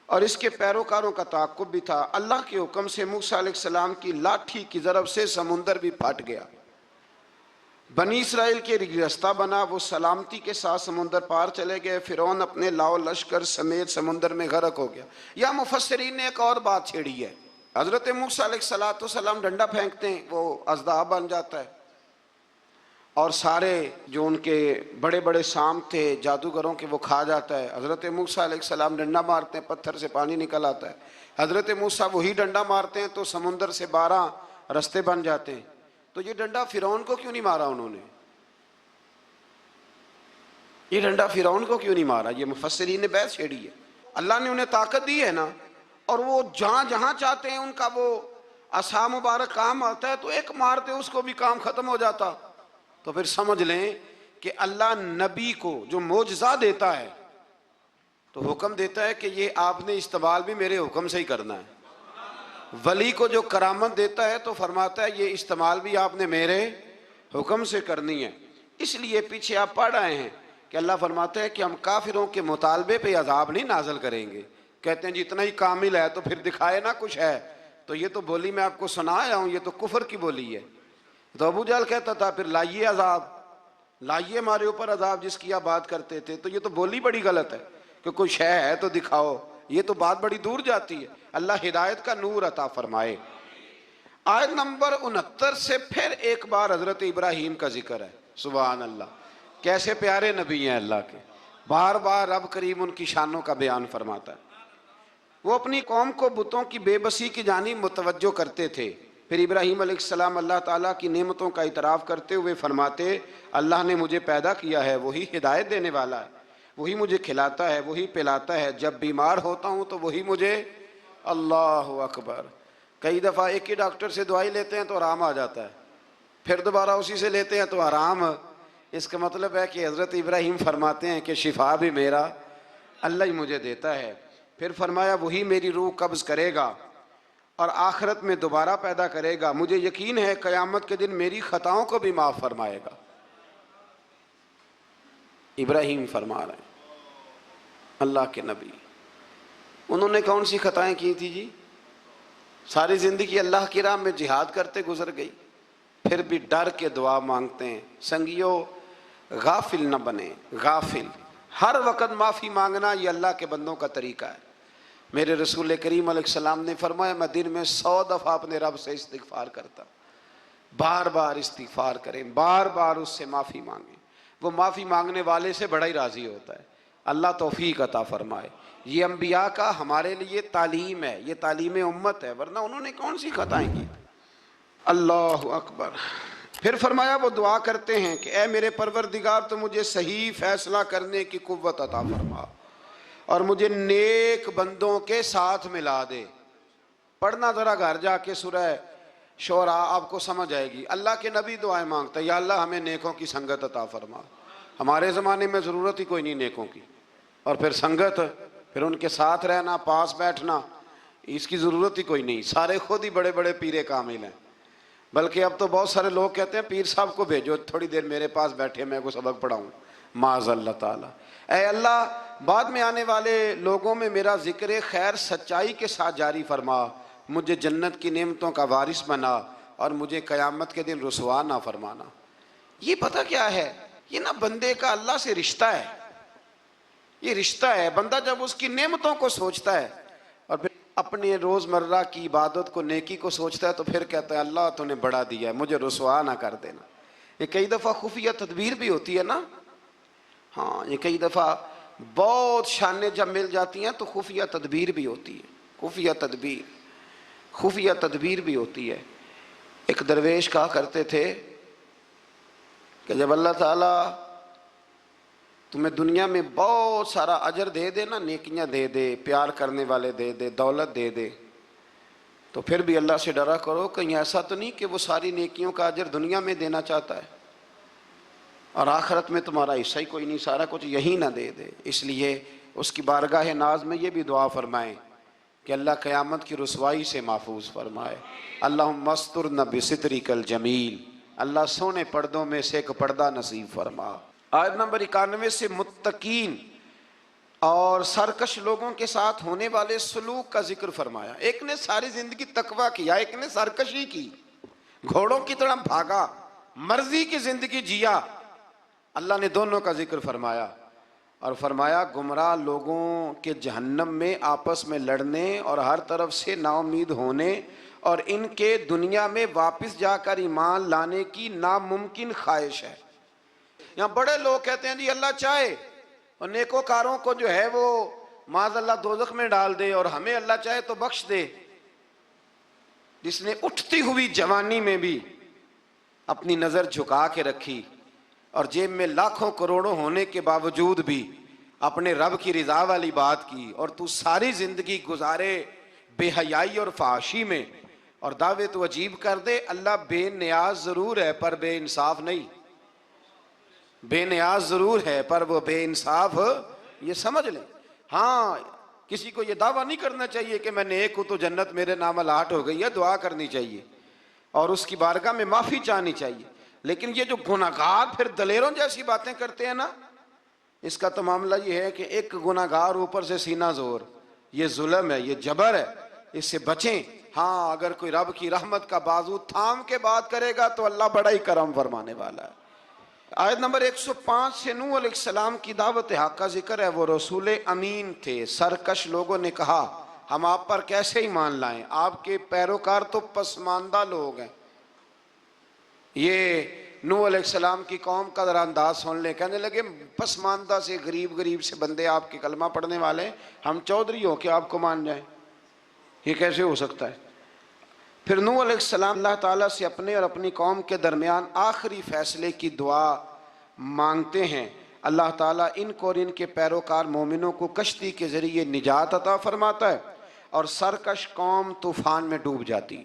اور اس کے پیروکاروں کا تعاقب بھی تھا۔ اللہ کے حکم سے موسیٰ علیہ السلام کی لاٹھی کی ضرب سے سمندر بھی پھٹ گیا، بنی اسرائیل کے رستہ بنا، وہ سلامتی کے ساتھ سمندر پار چلے گئے۔ فرعون اپنے لاؤ لشکر سمیت سمندر میں غرق ہو گیا۔ یا مفسرین نے ایک اور بات چھیڑی ہے، حضرت موسیٰ علیہ السلام ڈنڈا پھینکتے ہیں، وہ اژدہا بن جاتا ہے، اور سارے جو ان کے بڑے بڑے سام تھے جادوگروں کے وہ کھا جاتا ہے۔ حضرت موسیٰ علیہ السلام ڈنڈا مارتے ہیں، پتھر سے پانی نکل آتا ہے۔ حضرت موسیٰ وہی ڈنڈا مارتے ہیں تو سمندر سے 12 رستے بن جاتے ہیں۔ تو یہ ڈنڈا فرعون کو کیوں نہیں مارا انہوں نے؟ یہ ڈنڈا فرعون کو کیوں نہیں مارا؟ یہ مفسرین نے بحث چھیڑی ہے۔ اللہ نے انہیں طاقت دی ہے نا، اور وہ جہاں جہاں چاہتے ہیں ان کا وہ عصا مبارک کام آتا ہے، تو ایک مارتے اس کو بھی کام ختم ہو جاتا۔ تو پھر سمجھ لیں کہ اللہ نبی کو جو معجزہ دیتا ہے تو حکم دیتا ہے کہ یہ آپ نے استعمال بھی میرے حکم سے ہی کرنا ہے۔ ولی کو جو کرامت دیتا ہے تو فرماتا ہے یہ استعمال بھی آپ نے میرے حکم سے کرنی ہے۔ اس لیے پیچھے آپ پڑھ رہے ہیں کہ اللہ فرماتا ہے کہ ہم کافروں کے مطالبے پہ عذاب نہیں نازل کریں گے۔ کہتے ہیں جتنا ہی کامل ہے تو پھر دکھائے نا کچھ ہے، تو یہ تو بولی میں آپ کو سنا آیا ہوں، یہ تو کفر کی بولی ہے، تو ابو جہل کہتا تھا پھر لائیے عذاب، لائیے ہمارے اوپر عذاب جس کی آپ بات کرتے تھے۔ تو یہ تو بولی بڑی غلط ہے کہ کوئی شے ہے تو دکھاؤ، یہ تو بات بڑی دور جاتی ہے۔ اللہ ہدایت کا نور عطا فرمائے۔ آیت نمبر 69 سے پھر ایک بار حضرت ابراہیم کا ذکر ہے۔ سبحان اللہ، کیسے پیارے نبی ہیں اللہ کے، بار بار رب کریم ان کی شانوں کا بیان فرماتا ہے۔ وہ اپنی قوم کو بتوں کی بے بسی کی جانب متوجہ کرتے تھے۔ پھر ابراہیم علیہ السلام اللہ تعالیٰ کی نعمتوں کا اعتراف کرتے ہوئے فرماتے، اللہ نے مجھے پیدا کیا ہے، وہی ہدایت دینے والا ہے، وہی مجھے کھلاتا ہے، وہی پلاتا ہے، جب بیمار ہوتا ہوں تو وہی مجھے، اللہ اکبر، کئی دفعہ ایک ہی ڈاکٹر سے دوائی لیتے ہیں تو آرام آ جاتا ہے، پھر دوبارہ اسی سے لیتے ہیں تو آرام۔ اس کا مطلب ہے کہ حضرت ابراہیم فرماتے ہیں کہ شفا بھی میرا اللہ ہی مجھے دیتا ہے۔ پھر فرمایا وہی میری روح قبض کرے گا اور آخرت میں دوبارہ پیدا کرے گا، مجھے یقین ہے قیامت کے دن میری خطاؤں کو بھی معاف فرمائے گا۔ ابراہیم فرما رہے ہیں اللہ کے نبی، انہوں نے کون سی خطائیں کی تھی جی؟ ساری زندگی اللہ کی راہ میں جہاد کرتے گزر گئی، پھر بھی ڈر کے دعا مانگتے ہیں۔ سنگیو غافل نہ بنے، غافل، ہر وقت معافی مانگنا یہ اللہ کے بندوں کا طریقہ ہے۔ میرے رسول کریم علیہ السلام نے فرمایا میں دن میں 100 دفعہ اپنے رب سے استغفار کرتا، بار بار استغفار کریں، بار بار اس سے معافی مانگیں، وہ معافی مانگنے والے سے بڑا ہی راضی ہوتا ہے۔ اللہ توفیق عطا فرمائے۔ یہ انبیاء کا ہمارے لیے تعلیم ہے، یہ تعلیم امت ہے، ورنہ انہوں نے کون سی خطائیں کی؟ اللہ اکبر۔ پھر فرمایا وہ دعا کرتے ہیں کہ اے میرے پروردگار تو مجھے صحیح فیصلہ کرنے کی قوت عطا فرما اور مجھے نیک بندوں کے ساتھ ملا دے۔ پڑھنا ذرا گھر جا کے سورہ شعراء، آپ کو سمجھ آئے گی۔ اللہ کے نبی دعائیں مانگتا ہے، یا اللہ ہمیں نیکوں کی سنگت عطا فرما۔ ہمارے زمانے میں ضرورت ہی کوئی نہیں نیکوں کی، اور پھر سنگت، پھر ان کے ساتھ رہنا، پاس بیٹھنا، اس کی ضرورت ہی کوئی نہیں، سارے خود ہی بڑے بڑے پیر کامل ہیں۔ بلکہ اب تو بہت سارے لوگ کہتے ہیں پیر صاحب کو بھیجو تھوڑی دیر میرے پاس بیٹھے، میں کو سبق پڑھاؤں، معاذ اللہ تعالیٰ۔ اے اللہ بعد میں آنے والے لوگوں میں میرا ذکر خیر سچائی کے ساتھ جاری فرما، مجھے جنت کی نعمتوں کا وارث بنا اور مجھے قیامت کے دن رسوا نہ فرمانا۔ یہ پتہ کیا ہے؟ یہ نا بندے کا اللہ سے رشتہ ہے، یہ رشتہ ہے۔ بندہ جب اس کی نعمتوں کو سوچتا ہے اور پھر اپنے روزمرہ کی عبادت کو، نیکی کو سوچتا ہے، تو پھر کہتا ہے اللہ تو نے بڑا دیا ہے، مجھے رسوا نہ کر دینا۔ یہ کئی دفعہ خفیہ تدبیر بھی ہوتی ہے نا، ہاں یہ کئی دفعہ بہت شانیں جب مل جاتی ہیں تو خفیہ تدبیر بھی ہوتی ہے، خفیہ تدبیر بھی ہوتی ہے۔ ایک درویش کہا کرتے تھے کہ جب اللہ تعالیٰ تمہیں دنیا میں بہت سارا اجر دے دے نا، نیکیاں دے دے، پیار کرنے والے دے دے، دولت دے دے، تو پھر بھی اللہ سے ڈرا کرو کہیں ایسا تو نہیں کہ وہ ساری نیکیوں کا اجر دنیا میں دینا چاہتا ہے اور آخرت میں تمہارا حصہ ہی کوئی نہیں، سارا کچھ یہی نہ دے دے۔ اس لیے اس کی بارگاہ ناز میں یہ بھی دعا فرمائیں کہ اللہ قیامت کی رسوائی سے محفوظ فرمائے۔ اللہم استرنا بسترک الجمیل، اللہ سونے پردوں میں سے ایک پردہ نصیب فرما۔ آیت نمبر 91 سے متقین اور سرکش لوگوں کے ساتھ ہونے والے سلوک کا ذکر فرمایا۔ ایک نے ساری زندگی تقویٰ کیا، ایک نے سرکشی کی، گھوڑوں کی طرح بھاگا، مرضی کی زندگی جیا۔ اللہ نے دونوں کا ذکر فرمایا اور فرمایا گمراہ لوگوں کے جہنم میں آپس میں لڑنے اور ہر طرف سے نا امید ہونے اور ان کے دنیا میں واپس جا کر ایمان لانے کی ناممکن خواہش ہے۔ یہاں بڑے لوگ کہتے ہیں جی اللہ چاہے اور نیکوکاروں کو جو ہے وہ معاذ اللہ دوزخ میں ڈال دے اور ہمیں اللہ چاہے تو بخش دے۔ جس نے اٹھتی ہوئی جوانی میں بھی اپنی نظر جھکا کے رکھی اور جیب میں لاکھوں کروڑوں ہونے کے باوجود بھی اپنے رب کی رضا والی بات کی، اور تو ساری زندگی گزارے بے حیائی اور فحاشی میں اور دعوے تو عجیب کر دے۔ اللہ بے نیاز ضرور ہے پر بے انصاف نہیں، بے نیاز ضرور ہے پر وہ بے انصاف، یہ سمجھ لیں۔ ہاں کسی کو یہ دعویٰ نہیں کرنا چاہیے کہ میں نیک ہوں تو جنت میرے نام الاٹ ہو گئی ہے، دعا کرنی چاہیے اور اس کی بارگاہ میں معافی چاہنی چاہیے۔ لیکن یہ جو گناہگار پھر دلیروں جیسی باتیں کرتے ہیں نا، اس کا تو معاملہ یہ ہے کہ ایک گناہگار اوپر سے سینہ زور، یہ ظلم ہے، یہ جبر ہے، اس سے بچیں۔ ہاں اگر کوئی رب کی رحمت کا بازو تھام کے بات کرے گا تو اللہ بڑا ہی کرم فرمانے والا ہے۔ آیت نمبر 105 سے نوح علیہ السلام کی دعوت حق کا ذکر ہے۔ وہ رسول امین تھے، سرکش لوگوں نے کہا ہم آپ پر کیسے ایمان لائیں، آپ کے پیروکار تو پسماندہ لوگ ہیں۔ یہ نوح علیہ السلام کی قوم کا ذرا انداز سن لیں، کہنے لگے پسماندہ سے غریب سے بندے آپ کے کلمہ پڑھنے والے ہیں، ہم چودھری ہو کے آپ کو مان جائیں، یہ کیسے ہو سکتا ہے؟ پھر نوح علیہ السلام اللہ تعالیٰ سے اپنے اور اپنی قوم کے درمیان آخری فیصلے کی دعا مانگتے ہیں۔ اللہ تعالیٰ ان کو اور ان کے پیروکار مومنوں کو کشتی کے ذریعے نجات عطا فرماتا ہے اور سرکش قوم طوفان میں ڈوب جاتی۔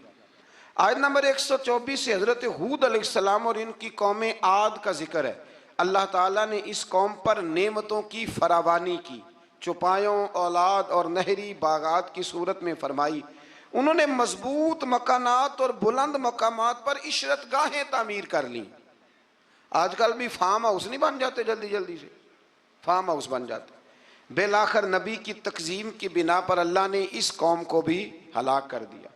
آیت نمبر 124 سے حضرت ہود علیہ السلام اور ان کی قوم عاد کا ذکر ہے۔ اللہ تعالیٰ نے اس قوم پر نعمتوں کی فراوانی کی، چوپایوں، اولاد اور نہری باغات کی صورت میں فرمائی۔ انہوں نے مضبوط مکانات اور بلند مقامات پر عشرت گاہیں تعمیر کر لیں۔ آج کل بھی فارم ہاؤس نہیں بن جاتے جلدی سے، فارم ہاؤس بن جاتے۔ بالآخر نبی کی تکذیب کی بنا پر اللہ نے اس قوم کو بھی ہلاک کر دیا۔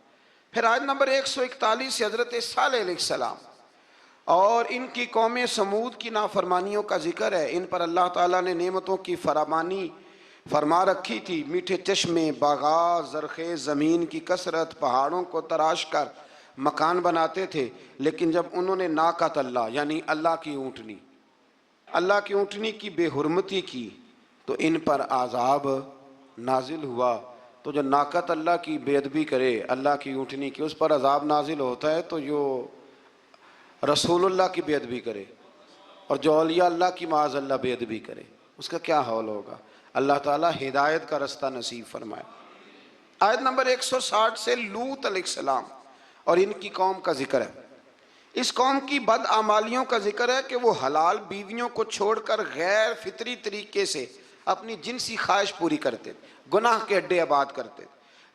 پھر آیت نمبر 141 سے حضرت صالح علیہ السلام اور ان کی قوم سمود کی نافرمانیوں کا ذکر ہے۔ ان پر اللہ تعالیٰ نے نعمتوں کی فراوانی فرما رکھی تھی، میٹھے چشمے، باغات، زرخیز زمین کی کثرت، پہاڑوں کو تراش کر مکان بناتے تھے، لیکن جب انہوں نے ناقۃ اللہ یعنی اللہ کی اونٹنی کی بے حرمتی کی تو ان پر عذاب نازل ہوا۔ تو جو ناقۃ اللہ کی بے ادبی کرے، اللہ کی اونٹنی کی، اس پر عذاب نازل ہوتا ہے، تو جو رسول اللہ کی بے ادبی کرے اور جو اولیاء اللہ کی معاذ اللہ بے ادبی کرے، اس کا کیا حال ہوگا؟ اللہ تعالیٰ ہدایت کا رستہ نصیب فرمائے۔ آیت نمبر 160 سے لوط علیہ السلام اور ان کی قوم کا ذکر ہے۔ اس قوم کی بدعمالیوں کا ذکر ہے کہ وہ حلال بیویوں کو چھوڑ کر غیر فطری طریقے سے اپنی جنسی خواہش پوری کرتے، گناہ کے اڈے آباد کرتے۔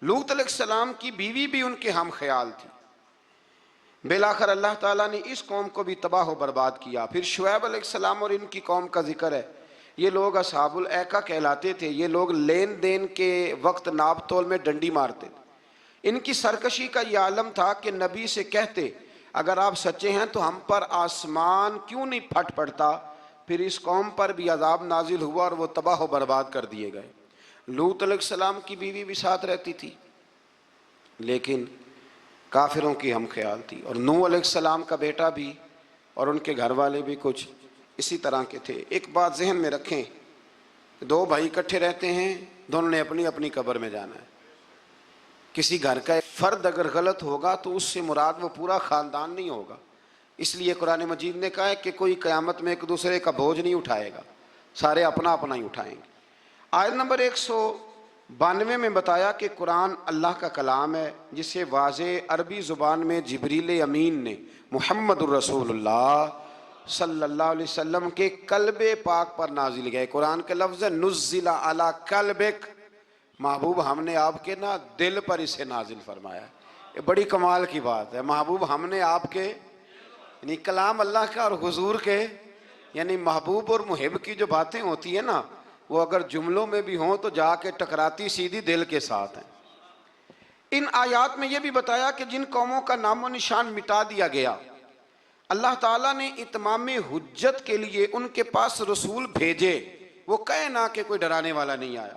لوط علیہ السلام کی بیوی بھی ان کے ہم خیال تھی۔ بالآخر اللہ تعالیٰ نے اس قوم کو بھی تباہ و برباد کیا۔ پھر شعیب علیہ السلام اور ان کی قوم کا ذکر ہے۔ یہ لوگ اصحاب الایکہ کہلاتے تھے۔ یہ لوگ لین دین کے وقت ناپ تول میں ڈنڈی مارتے تھے۔ ان کی سرکشی کا یہ عالم تھا کہ نبی سے کہتے اگر آپ سچے ہیں تو ہم پر آسمان کیوں نہیں پھٹ پڑتا۔ پھر اس قوم پر بھی عذاب نازل ہوا اور وہ تباہ و برباد کر دیے گئے۔ لوط علیہ السلام کی بیوی بھی ساتھ رہتی تھی لیکن کافروں کی ہم خیال تھی، اور نوح علیہ السلام کا بیٹا بھی اور ان کے گھر والے بھی کچھ اسی طرح کے تھے۔ ایک بات ذہن میں رکھیں، دو بھائی اکٹھے رہتے ہیں، دونوں نے اپنی اپنی قبر میں جانا ہے۔ کسی گھر کا فرد اگر غلط ہوگا تو اس سے مراد وہ پورا خاندان نہیں ہوگا۔ اس لیے قرآن مجید نے کہا ہے کہ کوئی قیامت میں ایک دوسرے کا بوجھ نہیں اٹھائے گا، سارے اپنا اپنا ہی اٹھائیں گے۔ آیت نمبر 192 میں بتایا کہ قرآن اللہ کا کلام ہے جسے واضح عربی زبان میں جبریل امین نے محمد الرسول اللہ صلی اللہ علیہ وسلم کے قلب پاک پر نازل گئے۔ قرآن کے لفظ ہے نزل علی قلبک، محبوب ہم نے آپ کے نا دل پر اسے نازل فرمایا ہے۔ یہ بڑی کمال کی بات ہے، محبوب ہم نے آپ کے یعنی کلام اللہ کا اور حضور کے یعنی محبوب اور محب کی جو باتیں ہوتی ہیں نا، وہ اگر جملوں میں بھی ہوں تو جا کے ٹکراتی سیدھی دل کے ساتھ ہیں۔ ان آیات میں یہ بھی بتایا کہ جن قوموں کا نام و نشان مٹا دیا گیا، اللہ تعالیٰ نے اتمام حجت کے لیے ان کے پاس رسول بھیجے۔ وہ کہے نہ کہ کوئی ڈرانے والا نہیں آیا۔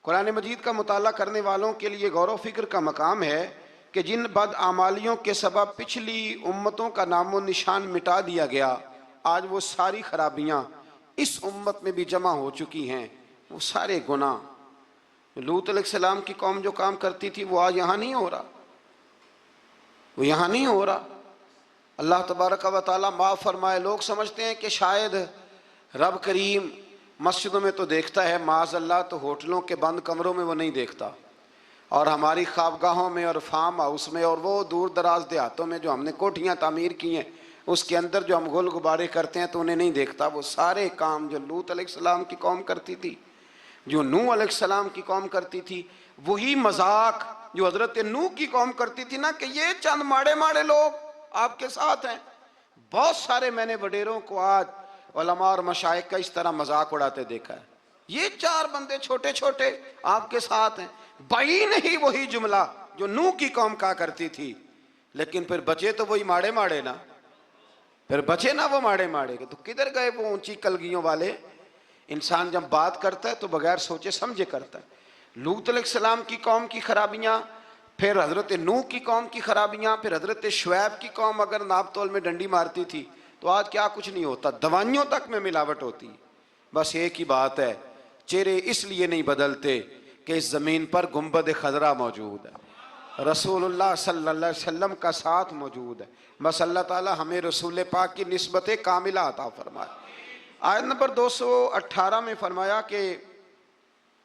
قرآن مجید کا مطالعہ کرنے والوں کے لیے غور و فکر کا مقام ہے کہ جن بدعمالیوں کے سبب پچھلی امتوں کا نام و نشان مٹا دیا گیا، آج وہ ساری خرابیاں اس امت میں بھی جمع ہو چکی ہیں۔ وہ سارے گناہ لوط علیہ السلام کی قوم جو کام کرتی تھی وہ آج یہاں نہیں ہو رہا، وہ یہاں نہیں ہو رہا۔ اللہ تبارک و تعالیٰ معاف فرمائے۔ لوگ سمجھتے ہیں کہ شاید رب کریم مسجدوں میں تو دیکھتا ہے، معاذ اللہ تو ہوٹلوں کے بند کمروں میں وہ نہیں دیکھتا، اور ہماری خوابگاہوں میں اور فارم ہاؤس میں اور وہ دور دراز دیہاتوں میں جو ہم نے کوٹھیاں تعمیر کی ہیں اس کے اندر جو ہم گل غبارے کرتے ہیں تو انہیں نہیں دیکھتا۔ وہ سارے کام جو لوط علیہ السلام کی قوم کرتی تھی، جو نوح علیہ السلام کی قوم کرتی تھی، وہی مذاق جو حضرت نوح کی قوم کرتی تھی نا، کہ یہ چند ماڑے ماڑے لوگ آپ کے ساتھ ہیں۔ بہت سارے میں نے وڈیروں کو آج علماء اور مشائخ کا اس طرح مذاق اڑاتے دیکھا ہے، یہ چار بندے چھوٹے چھوٹے آپ کے ساتھ ہیں۔ بعین ہی وہی جملہ جو نوح کی قوم کہا کرتی تھی، لیکن پھر بچے تو وہی ماڑے ماڑے نا، پھر بچے نا وہ ماڑے ماڑے کے، تو کدھر گئے وہ اونچی کلگیوں والے؟ انسان جب بات کرتا ہے تو بغیر سوچے سمجھے کرتا ہے۔ لوط علیہ السلام کی قوم کی خرابیاں، پھر حضرت نوح کی قوم کی خرابیاں، پھر حضرت شعیب کی قوم اگر ناپ تول میں ڈنڈی مارتی تھی تو آج کیا کچھ نہیں ہوتا، دوائیوں تک میں ملاوٹ ہوتی ہے۔ بس ایک ہی بات ہے، چہرے اس لیے نہیں بدلتے کہ اس زمین پر گنبد خضرا موجود ہے، رسول اللہ صلی اللہ علیہ وسلم کا ساتھ موجود ہے۔ بس اللہ تعالی ہمیں رسول پاک کی نسبت کاملہ عطا فرمائے۔ آیت نمبر 218 میں فرمایا کہ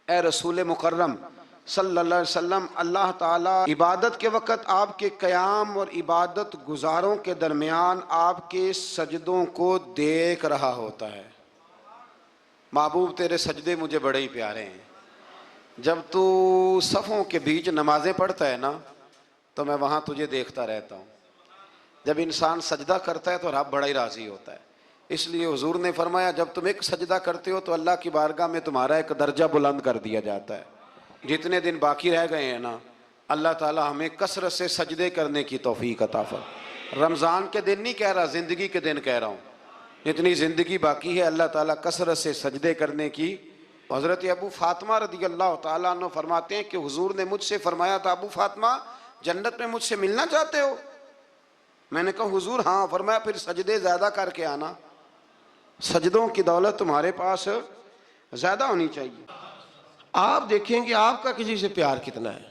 اے رسول مکرم صلی اللہ علیہ وسلم، اللہ تعالیٰ عبادت کے وقت آپ کے قیام اور عبادت گزاروں کے درمیان آپ کے سجدوں کو دیکھ رہا ہوتا ہے۔ محبوب تیرے سجدے مجھے بڑے ہی پیارے ہیں، جب تو صفوں کے بیچ نمازیں پڑھتا ہے نا تو میں وہاں تجھے دیکھتا رہتا ہوں۔ جب انسان سجدہ کرتا ہے تو رب بڑا ہی راضی ہوتا ہے، اس لیے حضور نے فرمایا جب تم ایک سجدہ کرتے ہو تو اللہ کی بارگاہ میں تمہارا ایک درجہ بلند کر دیا جاتا ہے۔ جتنے دن باقی رہ گئے ہیں نا، اللہ تعالی ہمیں کثرت سے سجدے کرنے کی توفیق عطا فرمائے۔ رمضان کے دن نہیں کہہ رہا، زندگی کے دن کہہ رہا ہوں، جتنی زندگی باقی ہے اللہ تعالیٰ کثرت سے سجدے کرنے کی۔ حضرت ابو فاطمہ رضی اللہ تعالیٰ عنہ فرماتے ہیں کہ حضور نے مجھ سے فرمایا تھا، ابو فاطمہ جنت میں مجھ سے ملنا چاہتے ہو؟ میں نے کہا حضور ہاں۔ فرمایا پھر سجدے زیادہ کر کے آنا، سجدوں کی دولت تمہارے پاس زیادہ ہونی چاہیے۔ آپ دیکھیں گے آپ کا کسی سے پیار کتنا ہے،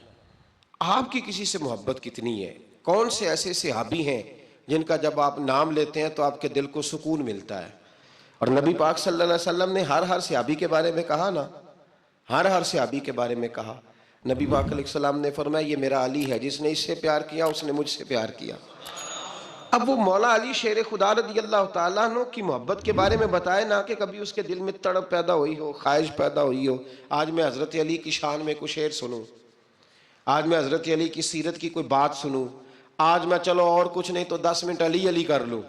آپ کی کسی سے محبت کتنی ہے۔ کون سے ایسے صحابی ہیں جن کا جب آپ نام لیتے ہیں تو آپ کے دل کو سکون ملتا ہے؟ اور نبی پاک صلی اللہ علیہ وسلم نے ہر صحابی کے بارے میں کہا نا، ہر صحابی کے بارے میں کہا۔ نبی پاک علیہ السلام نے فرمایا یہ میرا علی ہے، جس نے اس سے پیار کیا اس نے مجھ سے پیار کیا۔ اب وہ مولا علی شیر خدا رضی اللہ تعالیٰ عنہ کی محبت کے بارے میں بتائے نا کہ کبھی اس کے دل میں تڑپ پیدا ہوئی ہو، خواہش پیدا ہوئی ہو۔ آج میں حضرت علی کی شان میں کچھ شعر سنوں، آج میں حضرت علی کی سیرت کی کوئی بات سنوں، آج میں چلو اور کچھ نہیں تو 10 منٹ علی علی کر لوں،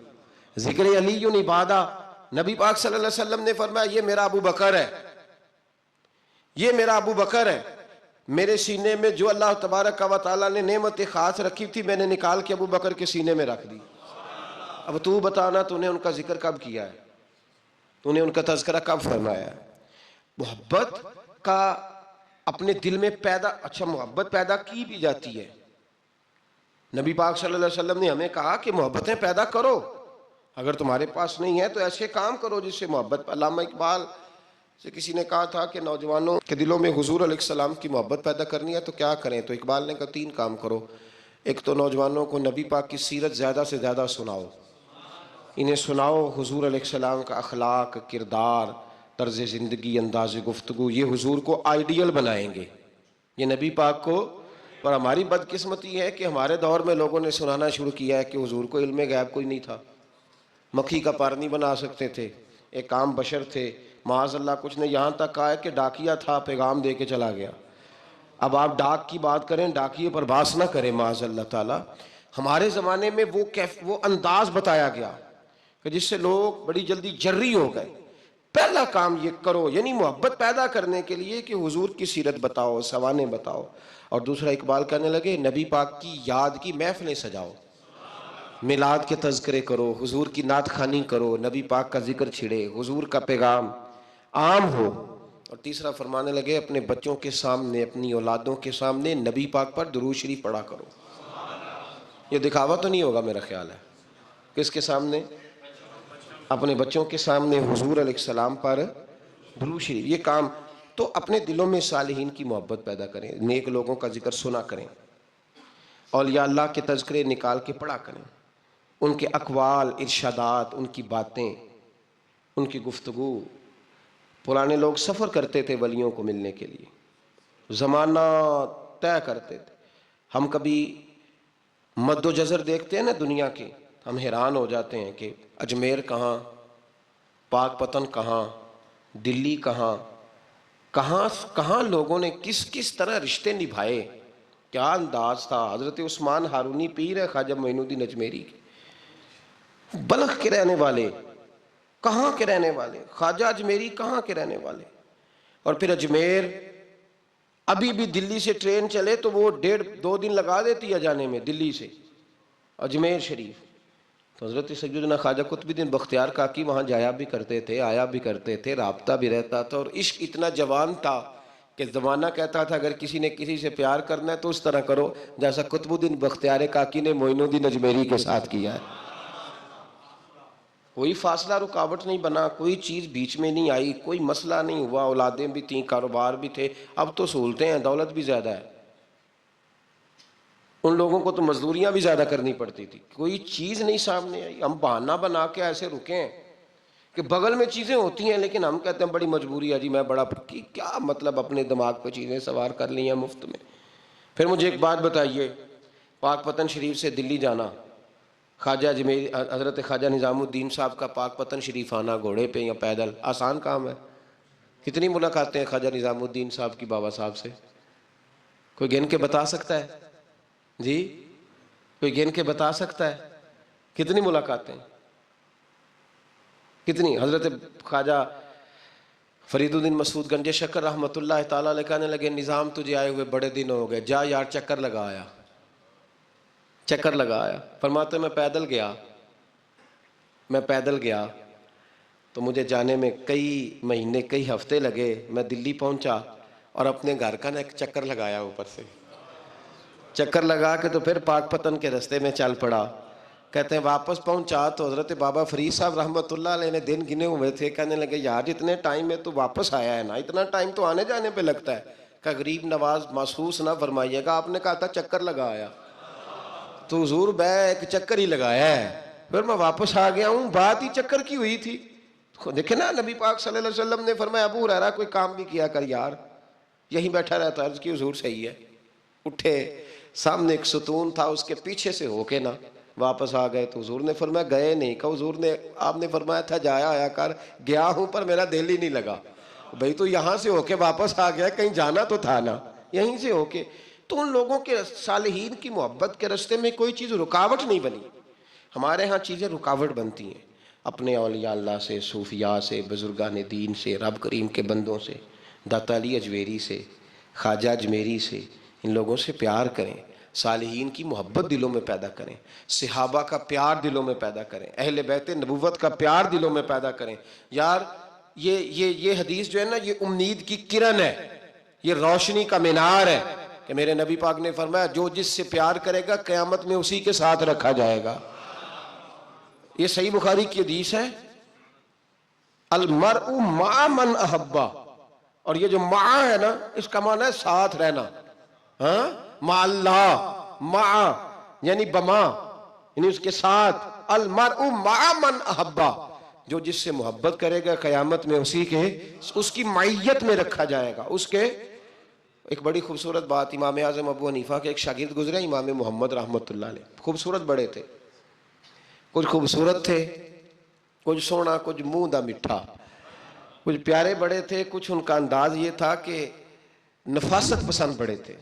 ذکر علی عبادہ۔ نبی پاک صلی اللہ علیہ وسلم نے فرمایا یہ میرا ابو بکر ہے، یہ میرا ابو بکر ہے۔ میرے سینے میں جو اللہ تبارک و تعالیٰ نے نعمت خاص رکھی تھی میں نے نکال کے ابو بکر کے سینے میں رکھ دی۔ اب تو بتانا تو نے ان کا ذکر کب کیا ہے، تو نے ان کا تذکرہ کب فرمایا ہے؟ محبت کا اپنے دل میں پیدا، اچھا محبت پیدا کی بھی جاتی ہے۔ نبی پاک صلی اللہ علیہ وسلم نے ہمیں کہا کہ محبتیں پیدا کرو، اگر تمہارے پاس نہیں ہے تو ایسے کام کرو جس سے محبت۔ علامہ اقبال سے کسی نے کہا تھا کہ نوجوانوں کے دلوں میں حضور علیہ السلام کی محبت پیدا کرنی ہے تو کیا کریں، تو اقبال نے کہا 3 کام کرو۔ ایک تو نوجوانوں کو نبی پاک کی سیرت زیادہ سے زیادہ سناؤ، انہیں سناؤ حضور علیہ السلام کا اخلاق، کردار، طرز زندگی، انداز گفتگو، یہ حضور کو آئیڈیل بنائیں گے، یہ نبی پاک کو۔ اور ہماری بدقسمتی ہے کہ ہمارے دور میں لوگوں نے سنانا شروع کیا ہے کہ حضور کو علم غیب کوئی نہیں تھا، مکھی کا پر نہیں بنا سکتے تھے، ایک عام بشر تھے، معاذ اللہ کچھ نے یہاں تک کہا ہے کہ ڈاکیا تھا، پیغام دے کے چلا گیا۔ اب آپ ڈاک کی بات کریں، ڈاکیے پر باس نہ کریں معاذ اللہ تعالیٰ۔ ہمارے زمانے میں وہ انداز بتایا گیا کہ جس سے لوگ بڑی جلدی جری ہو گئے۔ پہلا کام یہ کرو، یعنی محبت پیدا کرنے کے لیے کہ حضور کی سیرت بتاؤ، سوانے بتاؤ۔ اور دوسرا اقبال کہنے لگے نبی پاک کی یاد کی محفلیں سجاؤ، میلاد کے تذکرے کرو، حضور کی نعت خوانی کرو، نبی پاک کا ذکر چھڑے، حضور کا پیغام عام ہو۔ اور تیسرا فرمانے لگے اپنے بچوں کے سامنے، اپنی اولادوں کے سامنے نبی پاک پر درود شریف پڑھا کرو۔ یہ دکھاوا تو نہیں ہوگا میرا خیال ہے، کس کے سامنے؟ اپنے بچوں کے سامنے حضور علیہ السلام پر درود شریف۔ یہ کام تو اپنے دلوں میں صالحین کی محبت پیدا کریں، نیک لوگوں کا ذکر سنا کریں، اولیاء اللہ کے تذکرے نکال کے پڑھا کریں، ان کے اقوال، ارشادات، ان کی باتیں، ان کی گفتگو۔ پرانے لوگ سفر کرتے تھے ولیوں کو ملنے کے لیے، زمانہ طے کرتے تھے۔ ہم کبھی مد و جزر دیکھتے ہیں نا دنیا کے، ہم حیران ہو جاتے ہیں کہ اجمیر کہاں، پاک پتن کہاں، دلی کہاں، کہاں لوگوں نے کس طرح رشتے نبھائے، کیا انداز تھا۔ حضرت عثمان ہارونی پیر ہے خواجہ معین الدین اجمیری کے، بلخ کے رہنے والے، کہاں کے رہنے والے، خواجہ اجمیری کہاں کے رہنے والے۔ اور پھر اجمیر ابھی بھی دلی سے ٹرین چلے تو وہ 1.5-2 دن لگا دیتی ہے جانے میں، دلی سے اجمیر شریف۔ تو حضرت سیدنا خواجہ قطب الدین بختیار کاکی وہاں جایا بھی کرتے تھے، آیا بھی کرتے تھے، رابطہ بھی رہتا تھا، اور عشق اتنا جوان تھا کہ زمانہ کہتا تھا اگر کسی نے کسی سے پیار کرنا ہے تو اس طرح کرو جیسا قطب الدین بختیار کاکی نے معین الدین اجمیری کے ساتھ کیا ہے۔ کوئی فاصلہ رکاوٹ نہیں بنا، کوئی چیز بیچ میں نہیں آئی، کوئی مسئلہ نہیں ہوا، اولادیں بھی تھیں، کاروبار بھی تھے۔ اب تو سہولتیں ہیں، دولت بھی زیادہ ہے، ان لوگوں کو تو مزدوریاں بھی زیادہ کرنی پڑتی تھی، کوئی چیز نہیں سامنے آئی۔ ہم بہانہ بنا کے ایسے رکے ہیں کہ بغل میں چیزیں ہوتی ہیں لیکن ہم کہتے ہیں بڑی مجبوری ہے جی، میں بڑا کیا مطلب اپنے دماغ پہ چیزیں سوار کر لی ہیں مفت میں۔ پھر مجھے ایک بات بتائیے، پاک پتن شریف سے دلی جانا، خواجہ حضرت خواجہ نظام الدین صاحب کا پاک پتن شریف آنا گھوڑے پہ یا پیدل آسان کام ہے؟ کتنی ملاقاتیں ہیں خواجہ نظام الدین صاحب کی بابا صاحب سے؟ کوئی گن کے بتا سکتا ہے جی؟ کوئی گن کے بتا سکتا ہے کتنی ملاقاتیں؟ کتنی؟ حضرت خواجہ فرید الدین مسعود گنج شکر رحمۃ اللہ تعالیٰ علیہ کہنے لگے نظام تجھے آئے ہوئے بڑے دن ہو گئے، جا یار چکر لگا آیا۔ چکر لگا آیا۔ فرماتے میں پیدل گیا تو مجھے جانے میں کئی مہینے کئی ہفتے لگے، میں دلی پہنچا اور اپنے گھر کا نا ایک چکر لگایا، اوپر سے چکر لگا کے تو پھر پاک پتن کے رستے میں چل پڑا۔ کہتے ہیں واپس پہنچا تو حضرت بابا فرید صاحب رحمۃ اللہ علیہ نے دن گنے ہوئے تھے، کہنے لگے یار اتنے ٹائم میں تو واپس آیا ہے نا، اتنا ٹائم تو آنے جانے پہ لگتا ہے، کہ غریب نواز محسوس نہ فرمائیے گا، آپ نے کہا تھا چکر لگا آیا تو حضور ایک چکر ہی لگایا ہے، پھر میں واپس آ گیا ہوں، بات ہی چکر کی ہوئی تھی۔ دیکھیں نا نبی پاک صلی اللہ علیہ وسلم نے فرمایا ابو ہریرہ کوئی کام بھی کیا کر یار، یہیں بیٹھا رہتا، عرض کی حضور صحیح ہے۔ اٹھے، سامنے ایک ستون تھا، اس کے پیچھے سے ہو کے نا واپس آ گئے تو حضور نے فرمایا گئے نہیں، کہ حضور نے آپ نے فرمایا تھا جایا آیا کر، گیا ہوں پر میرا دل ہی نہیں لگا۔ بھئی تو یہاں سے ہو کے واپس آ گیا، کہیں جانا تو تھا نا، یہیں سے ہو کے۔ تو ان لوگوں کے صالحین کی محبت کے راستے میں کوئی چیز رکاوٹ نہیں بنی۔ ہمارے ہاں چیزیں رکاوٹ بنتی ہیں، اپنے اولیاء اللہ سے، صوفیاء سے، بزرگان دین سے، رب کریم کے بندوں سے، داتا علی اجویری سے، خواجہ اجمیری سے، ان لوگوں سے پیار کریں، صالحین کی محبت دلوں میں پیدا کریں، صحابہ کا پیار دلوں میں پیدا کریں، اہل بیت نبوت کا پیار دلوں میں پیدا کریں۔ یار یہ حدیث جو ہے نا، یہ امید کی کرن ہے، یہ روشنی کا مینار ہے کہ میرے نبی پاک نے فرمایا جو جس سے پیار کرے گا قیامت میں اسی کے ساتھ رکھا جائے گا۔ یہ صحیح بخاری کی حدیث ہے، المرء مع من احبہ، اور یہ جو مع ہے نا اس کا معنی ہے ساتھ رہنا، ہاں مع اللہ، مع یعنی بما یعنی اس کے ساتھ، المرء مع من احبہ، جو جس سے محبت کرے گا قیامت میں اس کی معیت میں رکھا جائے گا، اس کے۔ ایک بڑی خوبصورت بات، امام اعظم ابو حنیفہ کے ایک شاگرد گزرے امام محمد رحمۃ اللہ علیہ، خوبصورت بڑے تھے، کچھ خوبصورت تھے، کچھ سونا، کچھ منہ دا مٹھا، کچھ پیارے بڑے تھے، کچھ ان کا انداز یہ تھا کہ نفاست پسند بڑے تھے،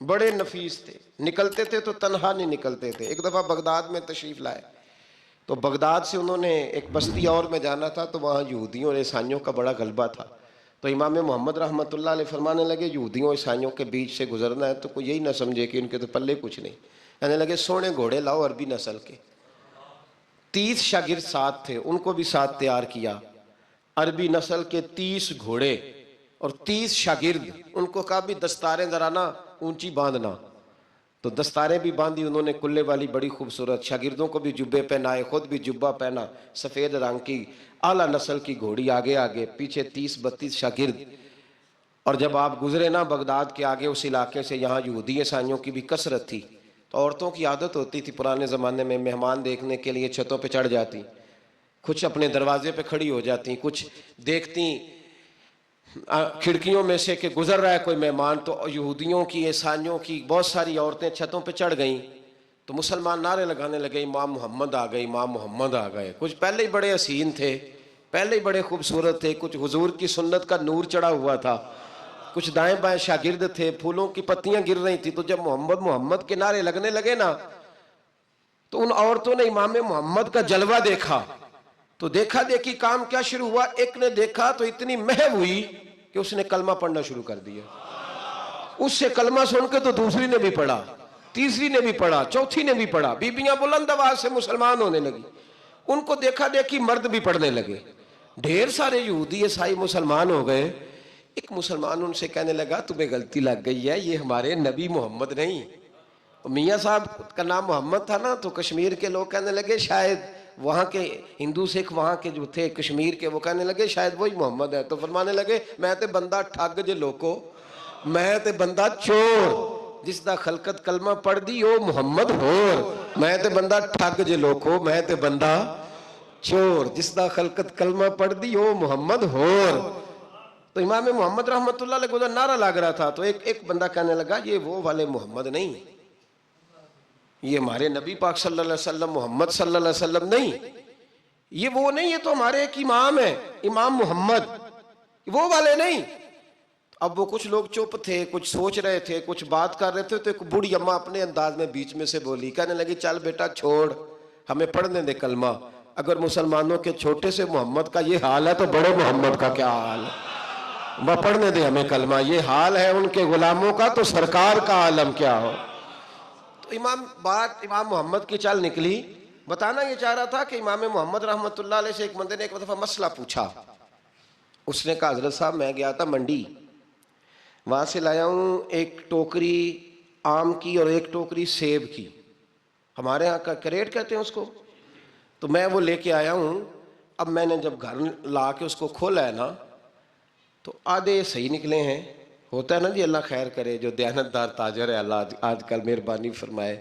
بڑے نفیس تھے، نکلتے تھے تو تنہا نہیں نکلتے تھے۔ ایک دفعہ بغداد میں تشریف لائے تو بغداد سے انہوں نے ایک بستی اور میں جانا تھا تو وہاں یہودیوں اور عیسائیوں کا بڑا غلبہ تھا، تو امام محمد رحمۃ اللہ علیہ فرمانے لگے یہودیوں عیسائیوں کے بیچ سے گزرنا ہے تو کوئی یہی نہ سمجھے کہ ان کے تو پلے کچھ نہیں، کہنے لگے سونے گھوڑے لاؤ عربی نسل کے۔ 30 شاگرد ساتھ تھے، ان کو بھی ساتھ تیار کیا، عربی نسل کے 30 گھوڑے اور 30 شاگرد، ان کو کہا بھی دستاریں ذرا نا اونچی باندھنا، تو دستاریں بھی باندھی انہوں نے کلے والی بڑی خوبصورت، شاگردوں کو بھی جبے پہنائے، خود بھی جبہ پہنا، سفید رنگ کی اعلیٰ نسل کی گھوڑی، آگے آگے پیچھے 30-32 شاگرد۔ اور جب آپ گزرے نا بغداد کے آگے اس علاقے سے، یہاں یہودی عیسائیوں کی بھی کثرت تھی، تو عورتوں کی عادت ہوتی تھی پرانے زمانے میں مہمان دیکھنے کے لیے چھتوں پہ چڑھ جاتی، کچھ اپنے دروازے پہ کھڑی ہو جاتی، کچھ دیکھتی کھڑکیوں میں سے کہ گزر رہا ہے کوئی مہمان، تو یہودیوں کی عیسائیوں کی بہت ساری عورتیں چھتوں پہ چڑھ گئیں، تو مسلمان نعرے لگانے لگے امام محمد آ گئے، امام محمد آ گئے۔ کچھ پہلے ہی بڑے حسین تھے، پہلے ہی بڑے خوبصورت تھے، کچھ حضور کی سنت کا نور چڑھا ہوا تھا، کچھ دائیں بائیں شاگرد تھے، پھولوں کی پتیاں گر رہی تھی، تو جب محمد محمد کے نعرے لگنے لگے نا تو ان عورتوں نے امام محمد کا جلوہ دیکھا، تو دیکھا دیکھی کام کیا شروع ہوا، ایک نے دیکھا تو اتنی محو ہوئی کہ اس نے کلمہ پڑھنا شروع کر دیا۔ اس سے کلمہ سن کے تو دوسری نے بھی پڑھا، تیسری نے بھی پڑھا، چوتھی نے بھی پڑھا، بیبیاں بلند آواز سے مسلمان ہونے لگی، ان کو دیکھا دیکھی مرد بھی پڑھنے لگے، ڈھیر سارے یہودی عیسائی مسلمان ہو گئے۔ ایک مسلمان ان سے کہنے لگا تمہیں غلطی لگ گئی ہے، یہ ہمارے نبی محمد نہیں۔ میاں صاحب کا نام محمد تھا نا، تو کشمیر کے لوگ کہنے لگے شاید وہاں کے ہندو سکھ وہاں کے جو تھے کشمیر کے، وہ کہنے لگے شاید وہی محمد ہے، تو فرمانے لگے میں تے بندہ ٹھگ جے لوکو، میں تے بندہ چور، جس دا خلقت کلمہ پڑھ دی او محمد ہور، میں تے بندہ ٹھگ جے لوکو، میں تے بندہ چور، جس دا خلقت کلمہ پڑھ دی او محمد ہور۔ تو امام محمد رحمت اللہ علیہ کو نعرہ لگ رہا تھا، تو ایک بندہ کہنے لگا یہ وہ والے محمد نہیں، یہ ہمارے نبی پاک صلی اللہ علیہ وسلم محمد صلی اللہ علیہ وسلم نہیں، یہ وہ نہیں، یہ تو ہمارے ایک امام ہے امام محمد، وہ والے نہیں۔ اب وہ کچھ لوگ چپ تھے، کچھ سوچ رہے تھے، کچھ بات کر رہے تھے، تو ایک بوڑھی اماں اپنے انداز میں بیچ میں سے بولی، کہنے لگی چل بیٹا چھوڑ، ہمیں پڑھنے دے کلمہ، اگر مسلمانوں کے چھوٹے سے محمد کا یہ حال ہے تو بڑے محمد کا کیا حال ہے، وہ پڑھنے دے ہمیں کلمہ، یہ حال ہے ان کے غلاموں کا تو سرکار کا عالم کیا ہو۔ تو امام محمد کی چال نکلی، بتانا یہ چاہ رہا تھا کہ امام محمد رحمت اللہ علیہ سے ایک بندے نے ایک دفعہ مسئلہ پوچھا، اس نے کہا حضرت صاحب میں گیا تھا منڈی، وہاں سے لایا ہوں ایک ٹوکری آم کی اور ایک ٹوکری سیب کی، ہمارے ہاں کا کریٹ کہتے ہیں اس کو، تو میں وہ لے کے آیا ہوں۔ اب میں نے جب گھر لا کے اس کو کھولا ہے نا، تو آدھے صحیح نکلے ہیں، ہوتا ہے نا جی اللہ خیر کرے، جو دیانتدار تاجر ہے اللہ آج کل مہربانی فرمائے،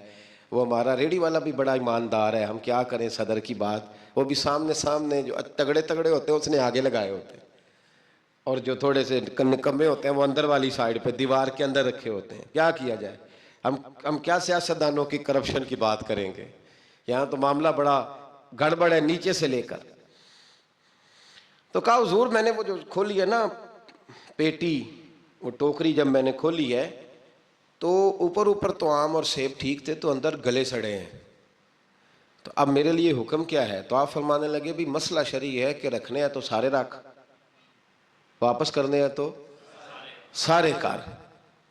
وہ ہمارا ریڑھی والا بھی بڑا ایماندار ہے، ہم کیا کریں صدر کی بات، وہ بھی سامنے جو تگڑے ہوتے ہیں اس نے آگے لگائے ہوتے ہیں، اور جو تھوڑے سے نکمے ہوتے ہیں وہ اندر والی سائیڈ پہ دیوار کے اندر رکھے ہوتے ہیں۔ کیا کیا جائے، ہم کیا سیاستدانوں کی کرپشن کی بات کریں گے، یہاں تو معاملہ بڑا گڑبڑ ہے نیچے سے لے کر۔ تو کہا حضور میں نے وہ جو کھولی ہے نا پیٹی، وہ ٹوکری جب میں نے کھولی ہے تو اوپر تو آم اور سیب ٹھیک تھے، تو اندر گلے سڑے ہیں، تو اب میرے لیے حکم کیا ہے؟ تو آپ فرمانے لگے بھی مسئلہ شرعی ہے کہ رکھنے ہیں تو سارے رکھ، واپس کرنے ہیں تو سارے کر،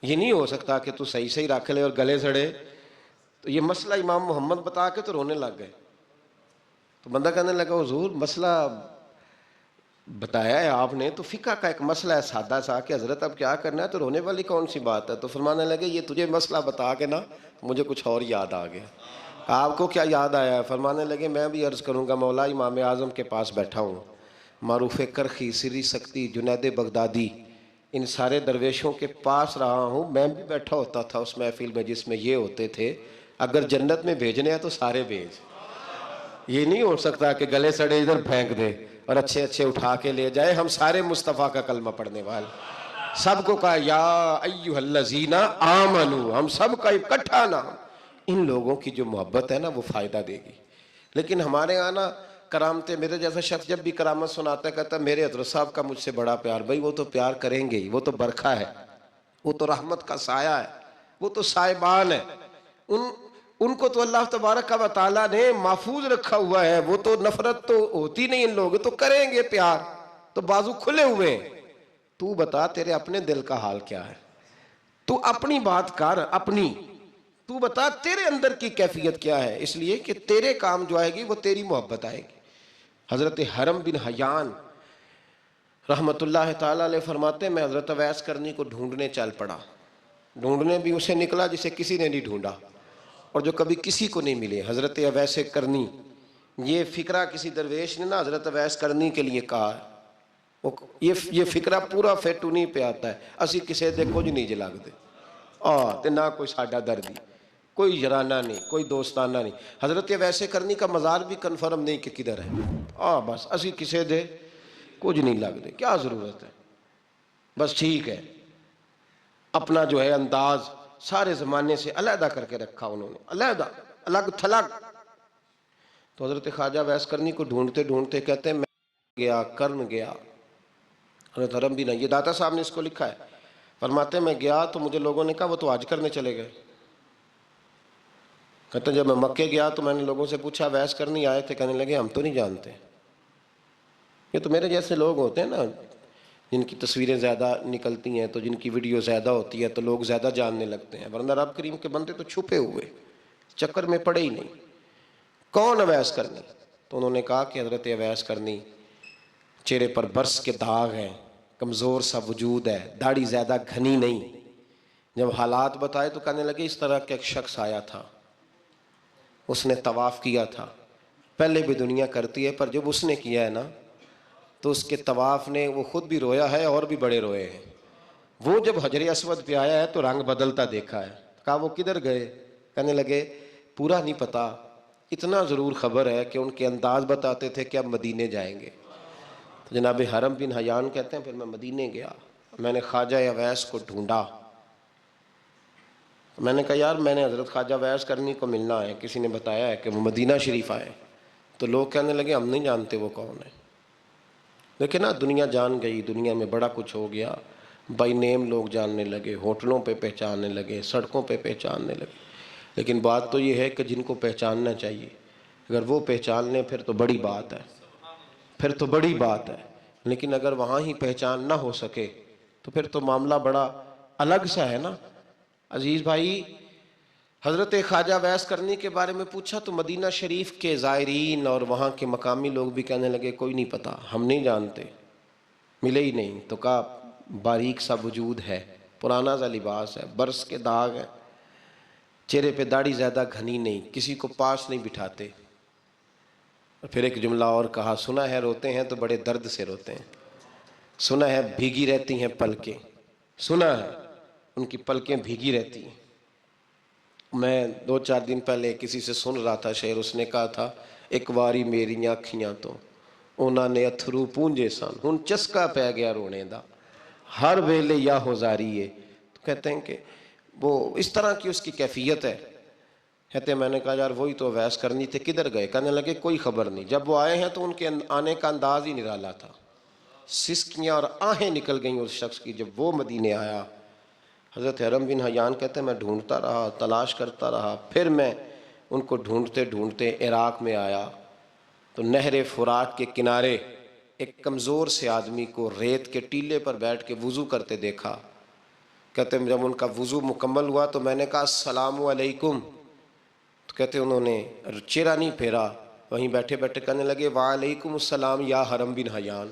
یہ نہیں ہو سکتا کہ تو صحیح رکھ لے اور گلے سڑے۔ تو یہ مسئلہ امام محمد بتا کے تو رونے لگ گئے، تو بندہ کہنے لگا حضور مسئلہ بتایا ہے آپ نے تو فقہ کا ایک مسئلہ ہے سادہ سا کہ حضرت اب کیا کرنا ہے، تو رونے والی کون سی بات ہے؟ تو فرمانے لگے یہ تجھے مسئلہ بتا کے نا مجھے کچھ اور یاد آ گیا۔ آپ کو کیا یاد آیا ہے؟ فرمانے لگے میں بھی عرض کروں گا، مولا امام اعظم کے پاس بیٹھا ہوں، معروف کرخی، سری سکتی، جنید بغدادی، ان سارے درویشوں کے پاس رہا ہوں، میں بھی بیٹھا ہوتا تھا اس محفل میں جس میں یہ ہوتے تھے، اگر جنت میں بھیجنے ہیں تو سارے بھیج، یہ نہیں ہو سکتا کہ گلے سڑے ادھر پھینک دے اور اچھے اٹھا کے لے جائے، ہم سارے مصطفیٰ کا کلمہ پڑھنے والے، سب کو کہا یا ایھا الذین آمنو، ہم سب کا اکٹھا نام، ان لوگوں کی جو محبت ہے نا وہ فائدہ دے گی۔ لیکن ہمارے یہاں نا کرامتیں، میرے جیسا شخص جب بھی کرامت سناتا ہے کہتا ہے میرے حضرت صاحب کا مجھ سے بڑا پیار، بھائی وہ تو پیار کریں گے ہی، وہ تو برکھا ہے، وہ تو رحمت کا سایہ ہے، وہ تو سائبان ہے، ان کو تو اللہ تبارک و تعالیٰ نے محفوظ رکھا ہوا ہے، وہ تو نفرت تو ہوتی نہیں، ان لوگ تو کریں گے پیار، تو بازو کھلے ہوئے ہیں۔ تو بتا تیرے اپنے دل کا حال کیا ہے، تو اپنی بات کر، اپنی تو بتا تیرے اندر کی کیفیت کیا ہے، اس لیے کہ تیرے کام جو آئے گی وہ تیری محبت آئے گی۔ حضرت حرم بن حیان رحمت اللہ تعالیٰ علیہ فرماتے ہیں میں حضرت اویس کرنی کو ڈھونڈنے چل پڑا، ڈھونڈنے بھی اسے نکلا جسے کسی نے نہیں ڈھونڈا اور جو کبھی کسی کو نہیں ملے، حضرت اویس کرنی۔ یہ فقرہ کسی درویش نے نا حضرت اویس کرنی کے لیے کہا ہے، یہ فقرہ پورا فیٹونی پہ آتا ہے، اسی کسے دے کچھ نہیں جلاگ دے تے نہ کوئی ساڈا دردی، کوئی یارانہ نہیں، کوئی دوستانہ نہیں۔ حضرت اویس کرنی کا مزار بھی کنفرم نہیں کہ کدھر ہے، بس اسی کسے دے کچھ نہیں لگ دے، کیا ضرورت ہے، بس ٹھیک ہے، اپنا جو ہے انداز سارے زمانے سے علیحدہ کر کے رکھا انہوں نے، علیحدہ، الگ تھلگ۔ تو حضرت خواجہ اویس کرنی کو ڈھونڈتے ڈھونڈتے کہتے ہیں میں گیا، کرن گیا، حضرت حرم بھی نہیں، یہ داتا صاحب نے اس کو لکھا ہے، فرماتے ہیں میں گیا تو مجھے لوگوں نے کہا وہ تو حج کرنے چلے گئے۔ کہتے ہیں جب میں مکے گیا تو میں نے لوگوں سے پوچھا اویس کرنی آئے تھے؟ کہنے لگے ہم تو نہیں جانتے، یہ تو میرے جیسے لوگ ہوتے ہیں نا جن کی تصویریں زیادہ نکلتی ہیں تو جن کی ویڈیو زیادہ ہوتی ہے تو لوگ زیادہ جاننے لگتے ہیں، ورنہ رب کریم کے بندے تو چھپے ہوئے، چکر میں پڑے ہی نہیں۔ کون اویس کرنی؟ تو انہوں نے کہا کہ حضرت اویس کرنی چہرے پر برس کے داغ ہیں، کمزور سا وجود ہے، داڑھی زیادہ گھنی نہیں۔ جب حالات بتائے تو کہنے لگے اس طرح کا ایک شخص آیا تھا، اس نے طواف کیا تھا، پہلے بھی دنیا کرتی ہے پر جب اس نے کیا ہے نا تو اس کے طواف نے وہ خود بھی رویا ہے اور بھی بڑے روئے ہیں۔ وہ جب حجر اسود پہ آیا ہے تو رنگ بدلتا دیکھا ہے۔ کہا وہ کدھر گئے؟ کہنے لگے پورا نہیں پتا، اتنا ضرور خبر ہے کہ ان کے انداز بتاتے تھے کہ اب مدینے جائیں گے۔ تو جناب حرم بن حیان کہتے ہیں پھر میں مدینے گیا، میں نے خواجہ اویس کو ڈھونڈا، میں نے کہا یار میں نے حضرت خواجہ اویس کرنی کو ملنا ہے، کسی نے بتایا ہے کہ وہ مدینہ شریف آئے۔ تو لوگ کہنے لگے ہم نہیں جانتے وہ کون ہے۔ لیکن نا دنیا جان گئی، دنیا میں بڑا کچھ ہو گیا، بائی نیم لوگ جاننے لگے، ہوٹلوں پہ پہچاننے لگے، سڑکوں پہ پہچاننے لگے۔ لیکن بات تو یہ ہے کہ جن کو پہچاننا چاہیے اگر وہ پہچان لیں پھر تو بڑی بات ہے، پھر تو بڑی بات ہے۔ لیکن اگر وہاں ہی پہچان نہ ہو سکے تو پھر تو معاملہ بڑا الگ سا ہے نا۔ عزیز بھائی، حضرت خواجہ اویس کرنی کے بارے میں پوچھا تو مدینہ شریف کے زائرین اور وہاں کے مقامی لوگ بھی کہنے لگے کوئی نہیں پتا، ہم نہیں جانتے، ملے ہی نہیں۔ تو کہا باریک سا وجود ہے، پرانا سا لباس ہے، برس کے داغ ہے، چہرے پہ داڑھی زیادہ گھنی نہیں، کسی کو پاس نہیں بٹھاتے۔ اور پھر ایک جملہ اور کہا، سنا ہے روتے ہیں تو بڑے درد سے روتے ہیں، سنا ہے بھیگی رہتی ہیں پلکیں، سنا ہے ان کی پلکیں بھیگی رہتی ہیں۔ میں 2-4 دن پہلے کسی سے سن رہا تھا شعر، اس نے کہا تھا ایک واری میری آنکھیاں تو انہوں نے اتھرو پونجے سن، ہن چسکا پہ گیا رونے دا، ہر ویلے یا ہوزاری ہے۔ تو کہتے ہیں کہ وہ اس طرح کی اس کی کیفیت ہے۔ کہتے ہیں میں نے کہا یار وہی تو اویس کرنی تھے، کدھر گئے؟ کہنے لگے کوئی خبر نہیں، جب وہ آئے ہیں تو ان کے آنے کا انداز ہی نرالا تھا، سسکیاں اور آہیں نکل گئیں اس شخص کی جب وہ مدینے آیا۔ حضرت حرم بن حیان کہتے ہیں میں ڈھونڈتا رہا، تلاش کرتا رہا، پھر میں ان کو ڈھونڈتے ڈھونڈتے عراق میں آیا تو نہر فرات کے کنارے ایک کمزور سے آدمی کو ریت کے ٹیلے پر بیٹھ کے وضو کرتے دیکھا۔ کہتے ہیں جب ان کا وضو مکمل ہوا تو میں نے کہا السلام علیکم، تو کہتے ہیں انہوں نے چہرہ نہیں پھیرا، وہیں بیٹھے بیٹھے کہنے لگے وعلیکم السلام یا حرم بن حیان،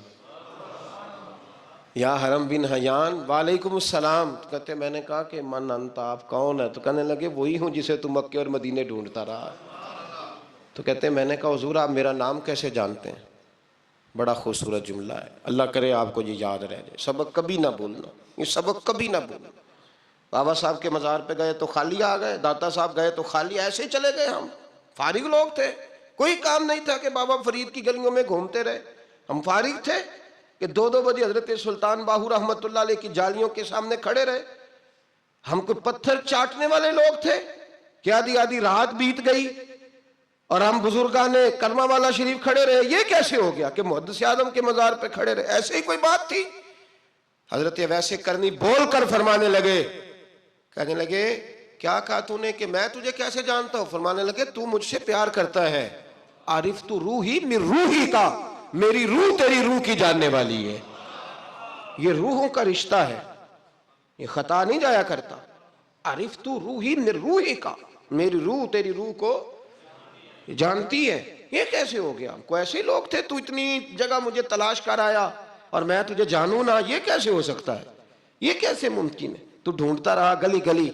یا حرم بن حیان وعلیکم السلام۔ تو کہتے ہیں میں نے کہا کہ من انت، آپ کون ہے؟ تو کہنے لگے وہی ہوں جسے تم مکے اور مدینے ڈھونڈتا رہا۔ تو کہتے ہیں میں نے کہا حضور آپ میرا نام کیسے جانتے ہیں؟ بڑا خوبصورت جملہ ہے، اللہ کرے آپ کو یہ یاد رہ جائے، سبق کبھی نہ بھولنا، یہ سبق کبھی نہ بھولنا۔ بابا صاحب کے مزار پہ گئے تو خالی آ گئے، داتا صاحب گئے تو خالی، ایسے ہی چلے گئے، ہم فارغ لوگ تھے، کوئی کام نہیں تھا کہ بابا فرید کی گلیوں میں گھومتے رہے، ہم فارغ تھے کہ 2 بجے حضرت سلطان باہو رحمت اللہ علیہ کی جالیوں کے سامنے کھڑے رہے۔ ہم کوئی پتھر چاٹنے والے لوگ تھے کہ آدھی آدھی رات بیت گئی اور ہم بزرگان کرما والا شریف کھڑے رہے؟ یہ کیسے ہو گیا کہ محدث اعظم کے مزار پہ کھڑے رہے؟ ایسے ہی کوئی بات تھی؟ حضرت اویس کرنی بول کر فرمانے لگے، کہنے لگے کیا کہا تو نے کہ میں تجھے کیسے جانتا ہوں؟ فرمانے لگے تو مجھ سے پیار کرتا ہے، عارف تو روحی من روحی کا، میری روح تیری روح کی جاننے والی ہے۔ یہ روحوں کا رشتہ ہے، یہ خطا نہیں جایا کرتا۔ عارف تو روحی من روحی کا، میری روح تیری روح کو جانتی ہے۔ یہ کیسے ہو گیا؟ کوئی ایسے لوگ تھے تو اتنی جگہ مجھے تلاش کر آیا اور میں تجھے جانوں نہ؟ یہ کیسے ہو سکتا ہے؟ یہ کیسے ممکن ہے؟ تو ڈھونڈتا رہا گلی گلی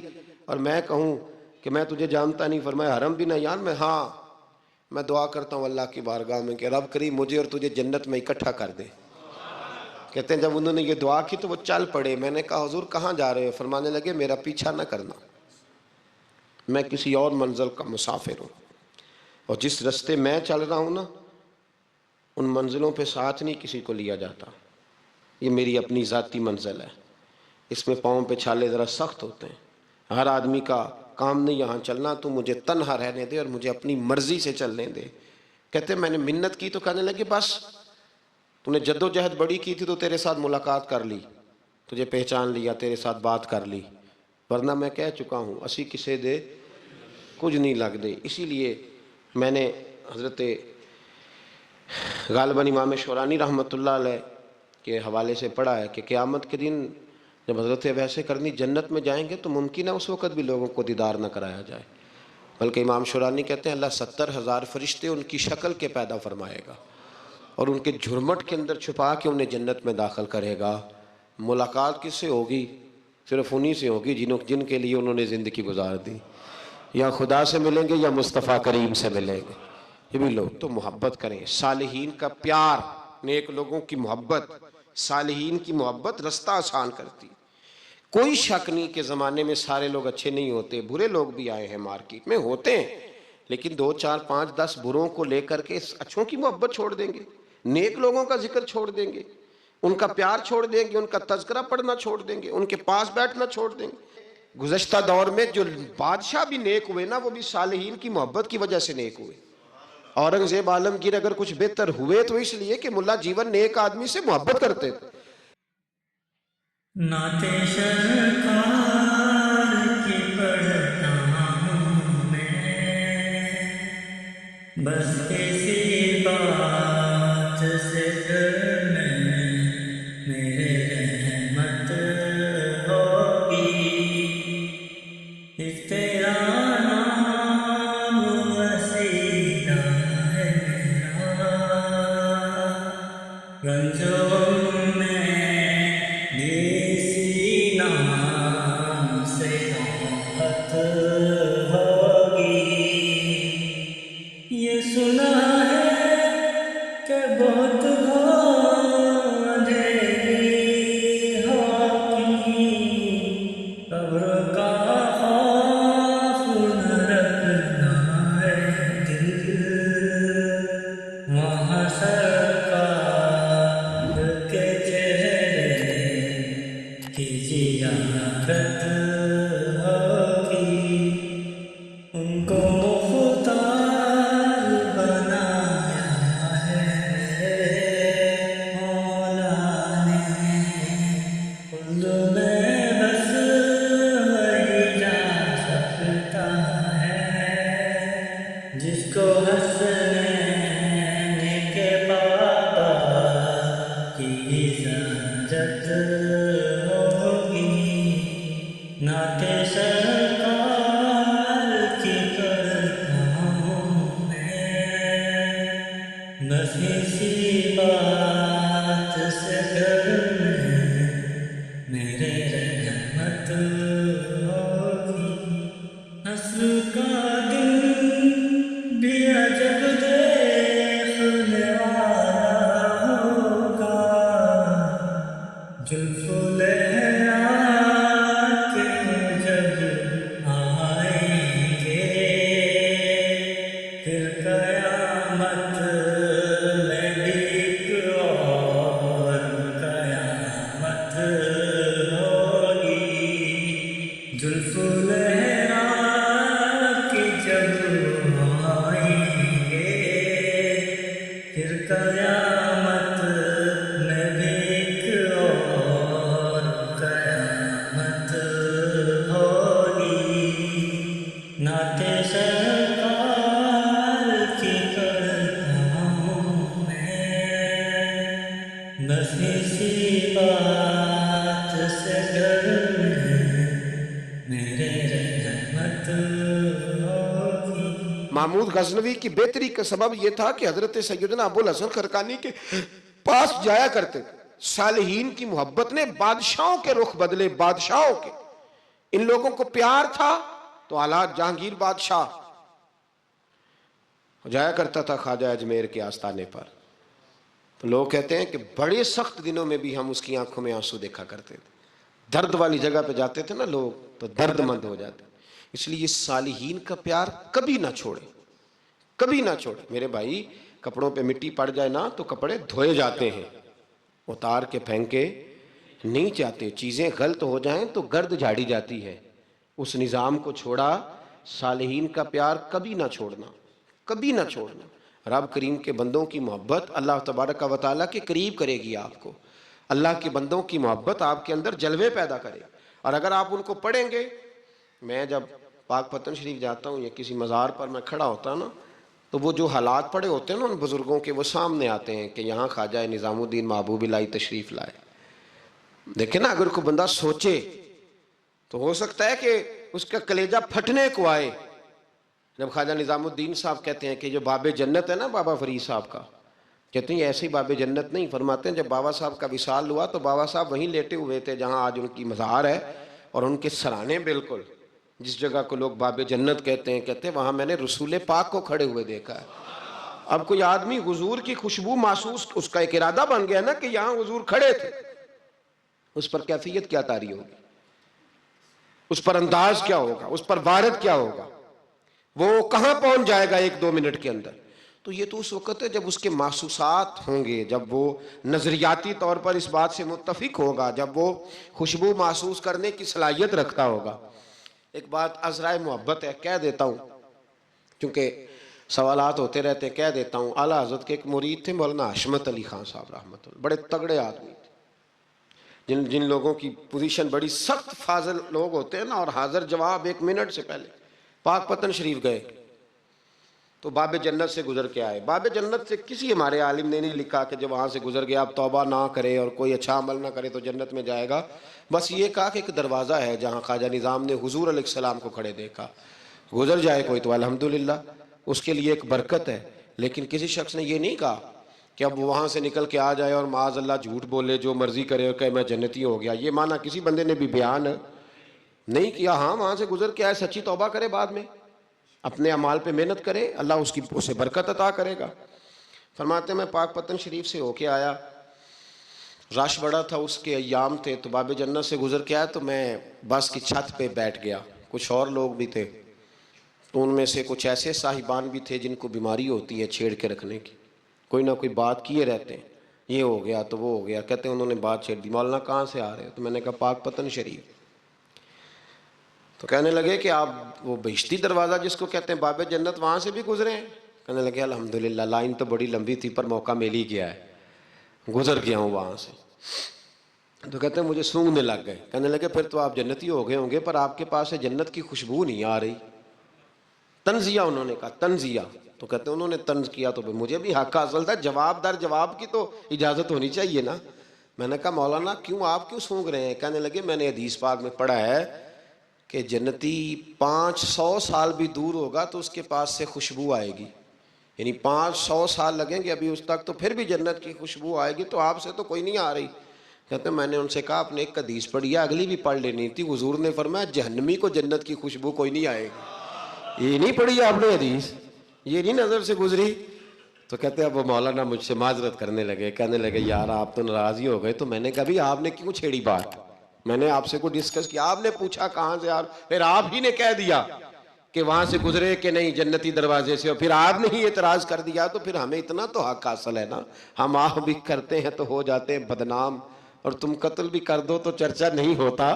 اور میں کہوں کہ میں تجھے جانتا نہیں؟ فرمایا حرم بن حیان میں، ہاں میں دعا کرتا ہوں اللہ کی بارگاہ میں کہ رب کریم مجھے اور تجھے جنت میں اکٹھا کر دے۔ کہتے ہیں جب انہوں نے یہ دعا کی تو وہ چل پڑے۔ میں نے کہا حضور کہاں جا رہے ہو؟ فرمانے لگے میرا پیچھا نہ کرنا، میں کسی اور منزل کا مسافر ہوں، اور جس رستے میں چل رہا ہوں نا ان منزلوں پہ ساتھ نہیں کسی کو لیا جاتا، یہ میری اپنی ذاتی منزل ہے، اس میں پاؤں پہ چھالے ذرا سخت ہوتے ہیں، ہر آدمی کا کام نہیں یہاں چلنا، تو مجھے تنہا رہنے دے اور مجھے اپنی مرضی سے چلنے دے۔ کہتے ہیں میں نے منت کی تو کہنے لگے بس تو نے جد و جہد بڑی کی تھی تو تیرے ساتھ ملاقات کر لی، تجھے پہچان لیا، تیرے ساتھ بات کر لی، ورنہ میں کہہ چکا ہوں اسی کسے دے کچھ نہیں لگ دے۔ اسی لیے میں نے حضرت غالباً امام شورانی رحمۃ اللہ علیہ کے حوالے سے پڑھا ہے کہ قیامت کے دن جب حضرت ویسے کرنی جنت میں جائیں گے تو ممکن ہے اس وقت بھی لوگوں کو دیدار نہ کرایا جائے، بلکہ امام شورانی کہتے ہیں اللہ 70,000 فرشتے ان کی شکل کے پیدا فرمائے گا اور ان کے جھرمٹ کے اندر چھپا کے انہیں جنت میں داخل کرے گا۔ ملاقات کس سے ہوگی؟ صرف انہی سے ہوگی جن کے لیے انہوں نے زندگی گزار دی، یا خدا سے ملیں گے یا مصطفیٰ کریم سے ملیں گے۔ یہ بھی لوگ تو محبت کریں، صالحین کا پیار، نیک لوگوں کی محبت، صالحین کی محبت رستہ آسان کرتی۔ کوئی شک نہیں کہ زمانے میں سارے لوگ اچھے نہیں ہوتے، برے لوگ بھی آئے ہیں مارکیٹ میں، ہوتے ہیں، لیکن 2 4 5 10 بروں کو لے کر کے اچھوں کی محبت چھوڑ دیں گے، نیک لوگوں کا ذکر چھوڑ دیں گے، ان کا پیار چھوڑ دیں گے، ان کا تذکرہ پڑھنا چھوڑ دیں گے، ان کے پاس بیٹھنا چھوڑ دیں گے۔ گزشتہ دور میں جو بادشاہ بھی نیک ہوئے نا، وہ بھی صالحین کی محبت کی وجہ سے نیک ہوئے۔ اورنگزیب عالمگیر اگر کچھ بہتر ہوئے تو اس لیے کہ ملا جیون نیک آدمی سے محبت کرتے تھے۔ نعت سرکار کی پڑھتا ہوں میں، بس اسی بات سے گھر میں میرے رحمت ہوگی، اس تیرا نام وسیلہ ہے میرا، رنجوں میں نام سے راحت ہوگی۔ یہ سنا ہے کہ بہت اندھیری ہوگی، قبر کا خوف نہ رکھنا ہے دل، وہاں سرکار کے چہرے کی زیارت ہوگی، ان کو مختار بنایا ہے مولا نے، خلد میں بس وہی جا سکتا ہے جس کو حسنین کے بابا کی اجازت ہوگی۔ نعت سرکار کی کرتا ہوں میں، بس اسی بات سے گھر میں میرے رحمت ہوگی۔ نسل کا دن بھی عجب دیکھنے والا ہوگا، زلف لہرا کے جب آئیں گے، پھر قیامت میں بھی ایک اور قیامت ہوگی، زلف لہرا کے جب آئیں گے، پھر قیامت میں بھی ایک اور قیامت ہوگی۔ نعت سرکار کی کرتا ہوں میں، بس اسی بات سے گھر میں میرے رحمت ہوگی۔ محمود غزنوی کی بہتری کا سبب یہ تھا کہ حضرت سیدنا ابو الحسن خرقانی کے پاس جایا کرتے تھے۔ صالحین کی محبت نے بادشاہوں کے رخ بدلے، بادشاہوں کے۔ ان لوگوں کو پیار تھا تو حالات جہانگیر بادشاہ جایا کرتا تھا خواجہ اجمیر کے آستانے پر، تو لوگ کہتے ہیں کہ بڑے سخت دنوں میں بھی ہم اس کی آنکھوں میں آنسو دیکھا کرتے تھے۔ درد والی جگہ پہ جاتے تھے نا لوگ تو درد مند ہو جاتے۔ اس لیے صالحین کا پیار کبھی نہ چھوڑے، کبھی نہ چھوڑے۔ میرے بھائی، کپڑوں پہ مٹی پڑ جائے نا تو کپڑے دھوئے جاتے ہیں، اتار کے پھینکے نہیں چاہتے۔ چیزیں غلط ہو جائیں تو گرد جھاڑی جاتی ہے، اس نظام کو چھوڑا۔ صالحین کا پیار کبھی نہ چھوڑنا، کبھی نہ چھوڑنا۔ رب کریم کے بندوں کی محبت اللہ تبارک و تعالیٰ کے قریب کرے گی آپ کو۔ اللہ کے بندوں کی محبت آپ کے اندر جلوے پیدا کرے، اور اگر آپ ان کو پڑھیں گے۔ میں جب پاک پتن شریف جاتا ہوں یا کسی مزار پر میں کھڑا ہوتا نا تو وہ جو حالات پڑے ہوتے ہیں نا ان بزرگوں کے، وہ سامنے آتے ہیں کہ یہاں خواجہ نظام الدین محبوب الہی تشریف لائے. دیکھیں نا، اگر کوئی بندہ سوچے تو ہو سکتا ہے کہ اس کا کلیجہ پھٹنے کو آئے جب خواجہ نظام الدین صاحب کہتے ہیں کہ جو باب جنت ہے نا بابا فرید صاحب کا، کہتے ہیں ایسے ہی باب جنت نہیں. فرماتے ہیں جب بابا صاحب کا وصال ہوا تو بابا صاحب وہیں لیٹے ہوئے تھے جہاں آج ان کی مزار ہے، اور ان کے سرانے بالکل جس جگہ کو لوگ باب جنت کہتے ہیں وہاں میں نے رسول پاک کو کھڑے ہوئے دیکھا ہے. اب کوئی آدمی حضور کی خوشبو محسوس، اس کا ایک ارادہ بن گیا نا کہ یہاں حضور کھڑے تھے، اس پر کیفیت کیا طاری ہوگی، اس پر انداز کیا ہوگا، اس پر وارد کیا ہوگا، وہ کہاں پہنچ جائے گا 1-2 منٹ کے اندر. تو یہ تو اس وقت ہے جب اس کے محسوسات ہوں گے، جب وہ نظریاتی طور پر اس بات سے متفق ہوگا، جب وہ خوشبو محسوس کرنے کی صلاحیت رکھتا ہوگا. ایک بات عذرائے محبت ہے، کہہ دیتا ہوں کیونکہ سوالات ہوتے رہتے ہیں، کہہ دیتا ہوں. اعلیٰ حضرت کے ایک مرید تھے مولانا حشمت علی خان صاحب رحمۃ اللہ، بڑے تگڑے آدمی تھے. جن لوگوں کی پوزیشن بڑی سخت فاضل لوگ ہوتے ہیں نا، اور حاضر جواب 1 منٹ سے پہلے. پاک پتن شریف گئے تو باب جنت سے گزر کے آئے. باب جنت سے کسی ہمارے عالم نے نہیں لکھا کہ جب وہاں سے گزر گیا اب توبہ نہ کرے اور کوئی اچھا عمل نہ کرے تو جنت میں جائے گا. بس یہ کہا کہ ایک دروازہ ہے جہاں خواجہ نظام نے حضور علیہ السلام کو کھڑے دیکھا، گزر جائے کوئی تو الحمدللہ اس کے لیے ایک برکت ہے. لیکن کسی شخص نے یہ نہیں کہا کہ اب وہاں سے نکل کے آ جائے اور معاذ اللہ جھوٹ بولے، جو مرضی کرے اور کہے میں جنتی ہو گیا. یہ معنی کسی بندے نے بھی بیان نہیں کیا. ہاں وہاں سے گزر کے آئے، سچی توبہ کرے، بعد میں اپنے اعمال پہ محنت کرے، اللہ اسے برکت عطا کرے گا. فرماتے ہیں میں پاک پتن شریف سے ہو کے آیا، رش بڑا تھا، اس کے ایام تھے، تو باب جنت سے گزر کے آیا تو میں بس کی چھت پہ بیٹھ گیا. کچھ اور لوگ بھی تھے، تو ان میں سے کچھ ایسے صاحبان بھی تھے جن کو بیماری ہوتی ہے چھیڑ کے رکھنے کی، کوئی نہ کوئی بات کیے رہتے ہیں، یہ ہو گیا تو وہ ہو گیا. کہتے ہیں انہوں نے بات چھیڑ دی، مولانا کہاں سے آ رہے ہو؟ تو میں نے کہا پاک پتن شریف. تو کہنے لگے کہ آپ وہ بہشتی دروازہ جس کو کہتے ہیں باب جنت، وہاں سے بھی گزرے ہیں؟ کہنے لگے الحمدللہ، لائن تو بڑی لمبی تھی پر موقع مل ہی گیا ہے، گزر گیا ہوں وہاں سے. تو کہتے ہیں مجھے سونگنے لگ گئے. کہنے لگے پھر تو آپ جنتی ہو گئے ہوں گے، پر آپ کے پاس سے جنت کی خوشبو نہیں آ رہی. تنزیہ انہوں نے کہا، تنزیہ. تو کہتے ہیں انہوں نے طنز کیا تو مجھے بھی حق حاصل تھا، جواب در جواب کی تو اجازت ہونی چاہیے نا. میں نے کہا مولانا کیوں، آپ کیوں سونگ رہے ہیں؟ کہنے لگے میں نے حدیث پاک میں پڑھا ہے کہ جنتی 500 سال بھی دور ہوگا تو اس کے پاس سے خوشبو آئے گی، یعنی 500 سال لگیں گے ابھی اس تک تو پھر بھی جنت کی خوشبو آئے گی، تو آپ سے تو کوئی نہیں آ رہی. کہتے ہیں میں نے ان سے کہا آپ نے ایک حدیث پڑھی ہے، اگلی بھی پڑھ لینی تھی. حضور نے فرمایا جہنمی کو جنت کی خوشبو کوئی نہیں آئے گی. یہ نہیں پڑھی آپ نے حدیث، یہ نہیں نظر سے گزری. تو کہتے ہیں اب وہ مولانا مجھ سے معذرت کرنے لگے، کہنے لگے یار آپ تو ناراض ہی ہو گئے. تو میں نے کہا بھی آپ نے کیوں چھیڑی بات؟ میں نے آپ سے کوئی ڈسکس کیا؟ آپ نے پوچھا کہاں سے، یار پھر آپ ہی نے کہہ دیا کہ وہاں سے گزرے کہ نہیں جنتی دروازے سے، اور پھر آپ نے ہی اعتراض کر دیا. تو پھر ہمیں اتنا تو حق حاصل ہے نا، ہم آپ بھی کرتے ہیں تو ہو جاتے ہیں بدنام، اور تم قتل بھی کر دو تو چرچا نہیں ہوتا.